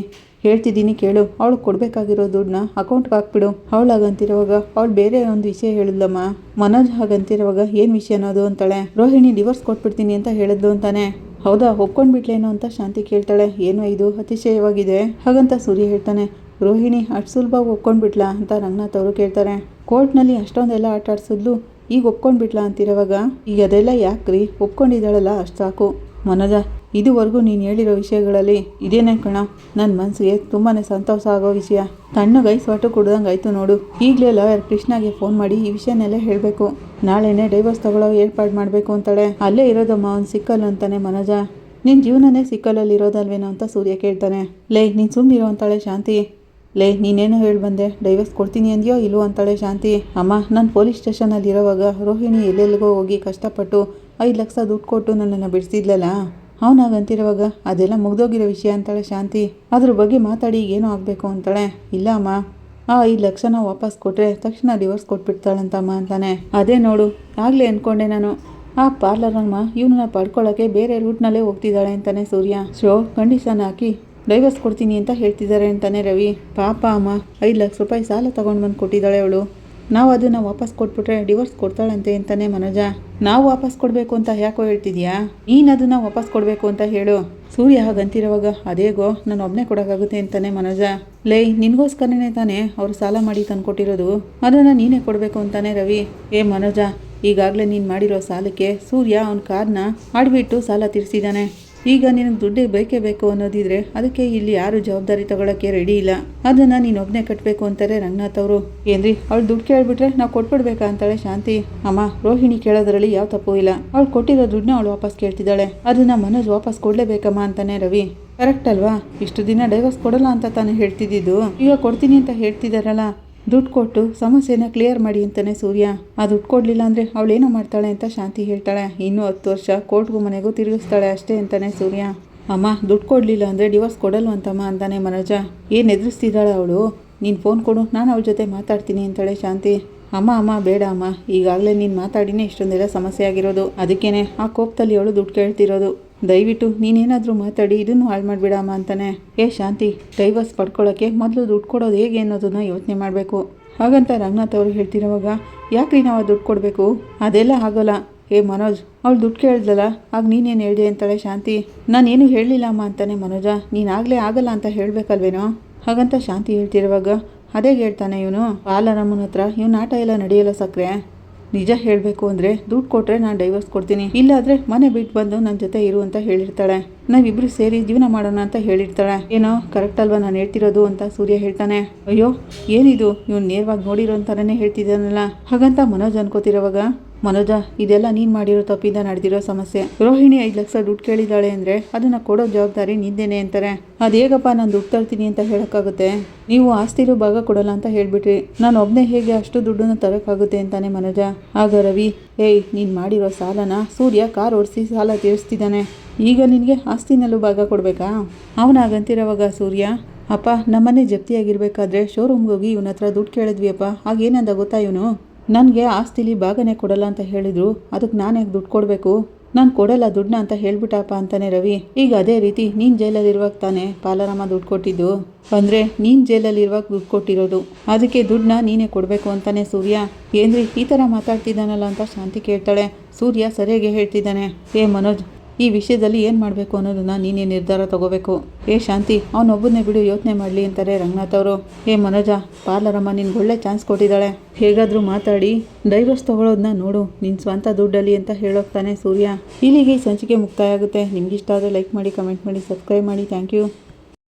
ಹೇಳ್ತಿದ್ದೀನಿ ಕೇಳು, ಅವಳು ಕೊಡಬೇಕಾಗಿರೋ ದುಡ್ಡನ್ನ ಅಕೌಂಟ್ಗೆ ಹಾಕ್ಬಿಡು. ಅವಳಾಗಂತಿರುವಾಗ ಅವಳು ಬೇರೆ ಒಂದು ವಿಷಯ ಹೇಳಿದ್ಲಮ್ಮ. ಮನೋಜ್ ಹಾಗಂತಿರುವಾಗ ಏನು ವಿಷಯ ಅನ್ನೋದು ಅಂತಾಳೆ. ರೋಹಿಣಿ ಡಿವೋರ್ಸ್ ಕೊಟ್ಬಿಡ್ತೀನಿ ಅಂತ ಹೇಳಿದ್ಲು ಅಂತಾನೆ. ಹೌದಾ, ಒಪ್ಕೊಂಡ್ಬಿಟ್ಲೇನೋ ಅಂತ ಶಾಂತಿ ಕೇಳ್ತಾಳೆ. ಏನೋ ಇದು ಅತಿಶಯವಾಗಿದೆ ಹಾಗಂತ ಸೂರ್ಯ ಹೇಳ್ತಾನೆ. ರೋಹಿಣಿ ಅಷ್ಟು ಸುಲಭವಾಗಿ ಒಪ್ಕೊಂಡ್ಬಿಟ್ಲಾ ಅಂತ ರಂಗನಾಥ್ ಅವರು ಕೇಳ್ತಾರೆ. ಕೋರ್ಟ್ನಲ್ಲಿ ಅಷ್ಟೊಂದೆಲ್ಲ ಆಟ ಆಡ್ಸಿದ್ಲು, ಈಗ ಒಪ್ಕೊಂಡ್ಬಿಟ್ಲಾ ಅಂತಿರೋವಾಗ, ಈಗ ಅದೆಲ್ಲ ಯಾಕ್ರಿ, ಒಪ್ಕೊಂಡಿದ್ದಾಳಲ್ಲ ಅಷ್ಟು ಸಾಕು. ಮನೋಜ, ಇದುವರೆಗೂ ನೀನು ಹೇಳಿರೋ ವಿಷಯಗಳಲ್ಲಿ ಇದೇನೇ ಕಣ ನನ್ನ ಮನಸ್ಸಿಗೆ ತುಂಬಾ ಸಂತೋಷ ಆಗೋ ವಿಷಯ. ತಣ್ಣಗೆ ಐಸ್ ವಾಟರ್ ಕುಡ್ದಂಗೆ ಆಯಿತು ನೋಡು. ಈಗಲೇ ಲಾಯರ್ ಕೃಷ್ಣಾಗೆ ಫೋನ್ ಮಾಡಿ ಈ ವಿಷಯನೆಲ್ಲ ಹೇಳಬೇಕು. ನಾಳೆನೇ ಡೈವರ್ಸ್ ತಗೊಳ್ಳೋ ಏರ್ಪಾಡು ಮಾಡಬೇಕು ಅಂತಾಳೆ. ಅಲ್ಲೇ ಇರೋದಮ್ಮ ಅವ್ನು ಸಿಕ್ಕಲ್ಲ ಅಂತಾನೆ ಮನೋಜ. ನಿನ್ನ ಜೀವನನೇ ಸಿಕ್ಕಲಲ್ಲಿ ಇರೋದಲ್ವೇನೋ ಅಂತ ಸೂರ್ಯ ಕೇಳ್ತಾನೆ. ನೀನು ಸುಮ್ಮನಿರೋ ಅಂತಾಳೆ ಶಾಂತಿ. ನೀನೇನೋ ಹೇಳಿ ಬಂದೆ, ಡೈವರ್ಸ್ ಕೊಡ್ತೀನಿ ಅಂದ್ಯೋ ಇಲ್ವೋ ಅಂತಾಳೆ ಶಾಂತಿ. ಅಮ್ಮ, ನಾನು ಪೊಲೀಸ್ ಸ್ಟೇಷನಲ್ಲಿ ಇರೋವಾಗ ರೋಹಿಣಿ ಎಲ್ಲೆಲ್ಲಿಗೋ ಹೋಗಿ ಕಷ್ಟಪಟ್ಟು 5 ಲಕ್ಷ ದುಡ್ಡು ಕೊಟ್ಟು ನನ್ನನ್ನು ಬಿಡಿಸಿದ್ಲಲ್ಲ, ಅವನಾಗಂತಿರುವಾಗ ಅದೆಲ್ಲ ಮುಗ್ದೋಗಿರೋ ವಿಷಯ ಅಂತಾಳೆ ಶಾಂತಿ. ಅದ್ರ ಬಗ್ಗೆ ಮಾತಾಡಿ ಏನೋ ಆಗಬೇಕು ಅಂತಾಳೆ. ಇಲ್ಲ ಅಮ್ಮ, ಆ 5 ಲಕ್ಷನ ವಾಪಸ್ ಕೊಟ್ಟರೆ ತಕ್ಷಣ ಡಿವೋರ್ಸ್ ಕೊಟ್ಬಿಡ್ತಾಳಂತಮ್ಮ ಅಂತಾನೆ. ಅದೇ ನೋಡು, ಆಗಲೇ ಅಂದ್ಕೊಂಡೆ ನಾನು, ಆ ಪಾರ್ಲರಮ್ಮ ಇವನನ್ನ ಪಡ್ಕೊಳ್ಳೋಕ್ಕೆ ಬೇರೆ ರೂಟ್ನಲ್ಲೇ ಹೋಗ್ತಿದ್ದಾಳೆ ಅಂತಾನೆ ಸೂರ್ಯ. ಕಂಡೀಷನ್ ಹಾಕಿ ಡೈವರ್ಸ್ ಕೊಡ್ತೀನಿ ಅಂತ ಹೇಳ್ತಿದ್ದಾರೆ ಅಂತಾನೆ ರವಿ. ಪಾಪ ಅಮ್ಮ, 5 ಲಕ್ಷ ರೂಪಾಯಿ ಸಾಲ ತೊಗೊಂಡು ಬಂದು ಕೊಟ್ಟಿದ್ದಾಳೆ ಅವಳು. ನಾವು ಅದನ್ನು ವಾಪಸ್ ಕೊಟ್ಬಿಟ್ರೆ ಡಿವೋರ್ಸ್ ಕೊಡ್ತಾಳಂತೆ ಅಂತಾನೆ ಮನೋಜ. ನಾವು ವಾಪಸ್ ಕೊಡಬೇಕು ಅಂತ ಯಾಕೋ ಹೇಳ್ತಿದ್ಯಾ, ನೀನು ಅದನ್ನು ವಾಪಸ್ ಕೊಡಬೇಕು ಅಂತ ಹೇಳು. ಸೂರ್ಯ ಹಾಗಂತಿರುವಾಗ, ಅದೇಗೋ ನಾನು ಒಬ್ಬನೇ ಕೊಡೋಕ್ಕಾಗುತ್ತೆ ಅಂತಾನೆ ಮನೋಜ. ನಿನಗೋಸ್ಕರನೇ ತಾನೇ ಅವ್ರು ಸಾಲ ಮಾಡಿ ತಂದು ಕೊಟ್ಟಿರೋದು, ಅದನ್ನು ನೀನೇ ಕೊಡಬೇಕು ಅಂತಾನೆ ರವಿ. ಮನೋಜ, ಈಗಾಗಲೇ ನೀನು ಮಾಡಿರೋ ಸಾಲಕ್ಕೆ ಸೂರ್ಯ ಅವನ ಕಾರ್ನ ಆಡ್ಬಿಟ್ಟು ಸಾಲ ತೀರಿಸಿದ್ದಾನೆ. ಈಗ ನಿನಗೆ ದುಡ್ಡೇ ಬೇಕೇ ಬೇಕು ಅನ್ನೋದಿದ್ರೆ ಅದಕ್ಕೆ ಇಲ್ಲಿ ಯಾರು ಜವಾಬ್ದಾರಿ ತಗೊಳ್ಳೋಕ್ಕೆ ರೆಡಿ ಇಲ್ಲ. ಅದನ್ನು ನೀನು ಒಬ್ಬನೇ ಕಟ್ಟಬೇಕು ಅಂತಾರೆ ರಂಗನಾಥ್ ಅವರು. ಏನ್ರಿ, ಅವಳು ದುಡ್ಡು ಕೇಳಿಬಿಟ್ರೆ ನಾವು ಕೊಟ್ಬಿಡ್ಬೇಕಾ ಅಂತಾಳೆ ಶಾಂತಿ. ಅಮ್ಮ, ರೋಹಿಣಿ ಕೇಳೋದ್ರಲ್ಲಿ ಯಾವ ತಪ್ಪು ಇಲ್ಲ. ಅವಳು ಕೊಟ್ಟಿರೋ ದುಡ್ಡನ್ನ ಅವಳು ವಾಪಸ್ ಕೇಳ್ತಿದ್ದಾಳೆ, ಅದನ್ನು ಮನೋಜ್ ವಾಪಸ್ ಕೊಡಲೇಬೇಕಮ್ಮ ಅಂತಾನೆ ರವಿ. ಕರೆಕ್ಟ್ ಅಲ್ವಾ, ಇಷ್ಟು ದಿನ ಡೈವರ್ಸ್ ಕೊಡಲ್ಲ ಅಂತ ತಾನೇ ಹೇಳ್ತಿದ್ದು, ಈಗ ಕೊಡ್ತೀನಿ ಅಂತ ಹೇಳ್ತಿದ್ದಾರಲ್ಲ, ದುಡ್ಡು ಕೊಟ್ಟು ಸಮಸ್ಯೆನ ಕ್ಲಿಯರ್ ಮಾಡಿ ಅಂತಾನೆ ಸೂರ್ಯ. ಆ ದುಡ್ಡು ಕೊಡಲಿಲ್ಲ ಅಂದರೆ ಅವಳೇನೋ ಮಾಡ್ತಾಳೆ ಅಂತ ಶಾಂತಿ ಹೇಳ್ತಾಳೆ. ಇನ್ನೂ 10 ವರ್ಷ ಕೋರ್ಟ್ಗೂ ಮನೆಗೂ ತಿರುಗಿಸ್ತಾಳೆ ಅಷ್ಟೇ ಅಂತಾನೆ ಸೂರ್ಯ. ಅಮ್ಮ ದುಡ್ಡು ಕೊಡಲಿಲ್ಲ ಅಂದರೆ ಡಿವೋರ್ಸ್ ಕೊಡಲ್ವಂತಮ್ಮ ಅಂತಾನೆ ಮನೋಜ. ಏನು ಎದುರಿಸ್ತಿದ್ದಾಳೆ ಅವಳು? ನೀನು ಫೋನ್ ಕೊಡು, ನಾನು ಅವಳ ಜೊತೆ ಮಾತಾಡ್ತೀನಿ ಅಂತಾಳೆ ಶಾಂತಿ. ಅಮ್ಮ ಬೇಡ ಅಮ್ಮ, ಈಗಾಗಲೇ ನೀನು ಮಾತಾಡಿನೇ ಇಷ್ಟೊಂದೆಲ್ಲ ಸಮಸ್ಯೆ ಆಗಿರೋದು. ಅದಕ್ಕೇನೆ ಆ ಕೋಪದಲ್ಲಿ ಅವಳು ದುಡ್ಡು ಕೇಳ್ತಿರೋದು. ದಯವಿಟ್ಟು ನೀನೇನಾದರೂ ಮಾತಾಡಿ ಇದನ್ನು ಹಾಳು ಮಾಡಿಬಿಡ ಅಮ್ಮ ಅಂತಾನೆ. ಶಾಂತಿ, ಡೈವರ್ಸ್ ಪಡ್ಕೊಳ್ಳೋಕ್ಕೆ ಮೊದಲು ದುಡ್ಡು ಕೊಡೋದು ಹೇಗೆ ಅನ್ನೋದನ್ನು ಯೋಚನೆ ಮಾಡಬೇಕು. ಹಾಗಂತ ರಂಗನಾಥ್ ಅವರು ಹೇಳ್ತಿರೋವಾಗ ಯಾಕ್ರಿ ನಾವು ದುಡ್ಡು ಕೊಡಬೇಕು? ಅದೆಲ್ಲ ಆಗೋಲ್ಲ. ಮನೋಜ್, ಅವಳು ದುಡ್ಡು ಕೇಳಿದ್ಲಲ್ಲ, ಆಗ ನೀನೇನು ಹೇಳಿದೆ ಅಂತಾಳೆ ಶಾಂತಿ. ನಾನೇನು ಹೇಳಲಿಲ್ಲ ಅಮ್ಮ ಅಂತಾನೆ ಮನೋಜ. ನೀನಾಗಲೇ ಆಗಲ್ಲ ಅಂತ ಹೇಳಬೇಕಲ್ವೇನೋ? ಹಾಗಂತ ಶಾಂತಿ ಹೇಳ್ತಿರುವಾಗ ಅದೇ ಹೇಳ್ತಾನೆ ಇವನು. ಪಾಲರಮ್ಮನ ಹತ್ರ ಇವನು ಆಟ ಎಲ್ಲ ನಡೆಯಲ್ಲ ಸಕ್ರೆ. ನಿಜ ಹೇಳಬೇಕು ಅಂದರೆ ದುಡ್ಡು ಕೊಟ್ಟರೆ ನಾನು ಡೈವರ್ಸ್ ಕೊಡ್ತೀನಿ, ಇಲ್ಲಾದರೆ ಮನೆ ಬಿಟ್ಟು ಬಂದು ನನ್ನ ಜೊತೆ ಇರು ಅಂತ ಹೇಳಿರ್ತಾಳೆ. ನಾವಿಬ್ಬರು ಸೇರಿ ಜೀವನ ಮಾಡೋಣ ಅಂತ ಹೇಳಿರ್ತಾಳೆ. ಏನೋ ಕರೆಕ್ಟ್ ಅಲ್ವಾ ನಾನು ಹೇಳ್ತಿರೋದು ಅಂತ ಸೂರ್ಯ ಹೇಳ್ತಾನೆ. ಅಯ್ಯೋ ಏನಿದು, ಇವನು ನೇರವಾಗಿ ನೋಡಿರೋ ಅಂತಾನೇ ಹೇಳ್ತಿದ್ದಾನಲ್ಲ. ಹಾಗಂತ ಮನೋಜ್ ಅನ್ಕೋತಿರೋವಾಗ, ಮನೋಜ, ಇದೆಲ್ಲ ನೀನು ಮಾಡಿರೋ ತಪ್ಪಿಂದ ನಡೆದಿರೋ ಸಮಸ್ಯೆ. ರೋಹಿಣಿ 5 ಲಕ್ಷ ದುಡ್ಡು ಕೇಳಿದಾಳೆ ಅಂದರೆ ಅದನ್ನು ಕೊಡೋ ಜವಾಬ್ದಾರಿ ನಿಂದೇನೆ ಅಂತಾರೆ. ಅದು ಹೇಗಪ್ಪ ನಾನು ದುಡ್ಡು ತರ್ತೀನಿ ಅಂತ ಹೇಳೋಕ್ಕಾಗುತ್ತೆ? ನೀವು ಆಸ್ತಿಲೂ ಭಾಗ ಕೊಡಲ್ಲ ಅಂತ ಹೇಳ್ಬಿಟ್ರಿ, ನಾನು ಒಬ್ಬನೇ ಹೇಗೆ ಅಷ್ಟು ದುಡ್ಡನ್ನು ತರೋಕ್ಕಾಗುತ್ತೆ ಅಂತಾನೆ ಮನೋಜ. ಆಗ ರವಿ, ನೀನು ಮಾಡಿರೋ ಸಾಲನ ಸೂರ್ಯ ಕಾರ್ ಓಡಿಸಿ ಸಾಲ ತೀರಿಸ್ತಿದ್ದಾನೆ. ಈಗ ನಿನಗೆ ಆಸ್ತಿನಲ್ಲೂ ಭಾಗ ಕೊಡಬೇಕಾ? ಅವನಾಗಂತಿರೋವಾಗ ಸೂರ್ಯ, ಅಪ್ಪ ನಮ್ಮನೆ ಜಪ್ತಿಯಾಗಿರ್ಬೇಕಾದ್ರೆ ಶೋರೂಮ್ಗೆ ಹೋಗಿ ಇವನ ಹತ್ರ ದುಡ್ಡು ಕೇಳಿದ್ವಿ ಅಪ್ಪ. ಆಗೇನಂದ ಗೊತ್ತಾ ಇವನು? ನನಗೆ ಆಸ್ತಿಲಿ ಭಾಗನೇ ಕೊಡಲ್ಲ ಅಂತ ಹೇಳಿದ್ರು, ಅದಕ್ಕೆ ನಾನು ಯಾಕೆ ದುಡ್ಡು ಕೊಡಬೇಕು? ನಾನು ಕೊಡಲ್ಲ ದುಡ್ಡನ್ನ ಅಂತ ಹೇಳ್ಬಿಟ್ಟಪ್ಪ ಅಂತಾನೆ ರವಿ. ಈಗ ಅದೇ ರೀತಿ ನೀನು ಜೈಲಲ್ಲಿರುವಾಗ ತಾನೇ ಪಾಲರಮ್ಮ ದುಡ್ಡು ಕೊಟ್ಟಿದ್ದು, ಅಂದರೆ ನೀನು ಜೈಲಲ್ಲಿರುವಾಗ ದುಡ್ಡು ಕೊಟ್ಟಿರೋದು, ಅದಕ್ಕೆ ದುಡ್ಡನ್ನ ನೀನೇ ಕೊಡಬೇಕು ಅಂತಾನೆ ಸೂರ್ಯ. ಏನ್ರಿ ಈ ಥರ ಮಾತಾಡ್ತಿದ್ದಾನಲ್ಲ ಅಂತ ಶಾಂತಿ ಕೇಳ್ತಾಳೆ. ಸೂರ್ಯ ಸರಿಯಾಗಿ ಹೇಳ್ತಿದ್ದಾನೆ. ಮನೋಜ್, ಈ ವಿಷಯದಲ್ಲಿ ಏನು ಮಾಡಬೇಕು ಅನ್ನೋದನ್ನ ನೀನೇ ನಿರ್ಧಾರ ತಗೋಬೇಕು. ಶಾಂತಿ, ಅವನೊಬ್ಬನೇ ಬಿಡು, ಯೋಚನೆ ಮಾಡಲಿ ಅಂತಾರೆ ರಂಗನಾಥ್ ಅವರು. ಮನೋಜ, ಪಾರ್ಲರಮ್ಮ ನಿನ್ಗೆ ಒಳ್ಳೆ ಚಾನ್ಸ್ ಕೊಟ್ಟಿದ್ದಾಳೆ, ಹೇಗಾದರೂ ಮಾತಾಡಿ ಡೈವರ್ಸ್ ತಗೊಳ್ಳೋದನ್ನ ನೋಡು ನಿನ್ನ ಸ್ವಂತ ದುಡ್ಡಲ್ಲಿ ಅಂತ ಹೇಳೋಗ್ತಾನೆ ಸೂರ್ಯ. ಇಲ್ಲಿಗೆ ಸಂಚಿಕೆ ಮುಕ್ತಾಯ ಆಗುತ್ತೆ. ನಿಮ್ಗಿಷ್ಟ ಆದರೆ ಲೈಕ್ ಮಾಡಿ, ಕಮೆಂಟ್ ಮಾಡಿ, ಸಬ್ಸ್ಕ್ರೈಬ್ ಮಾಡಿ. Thank you.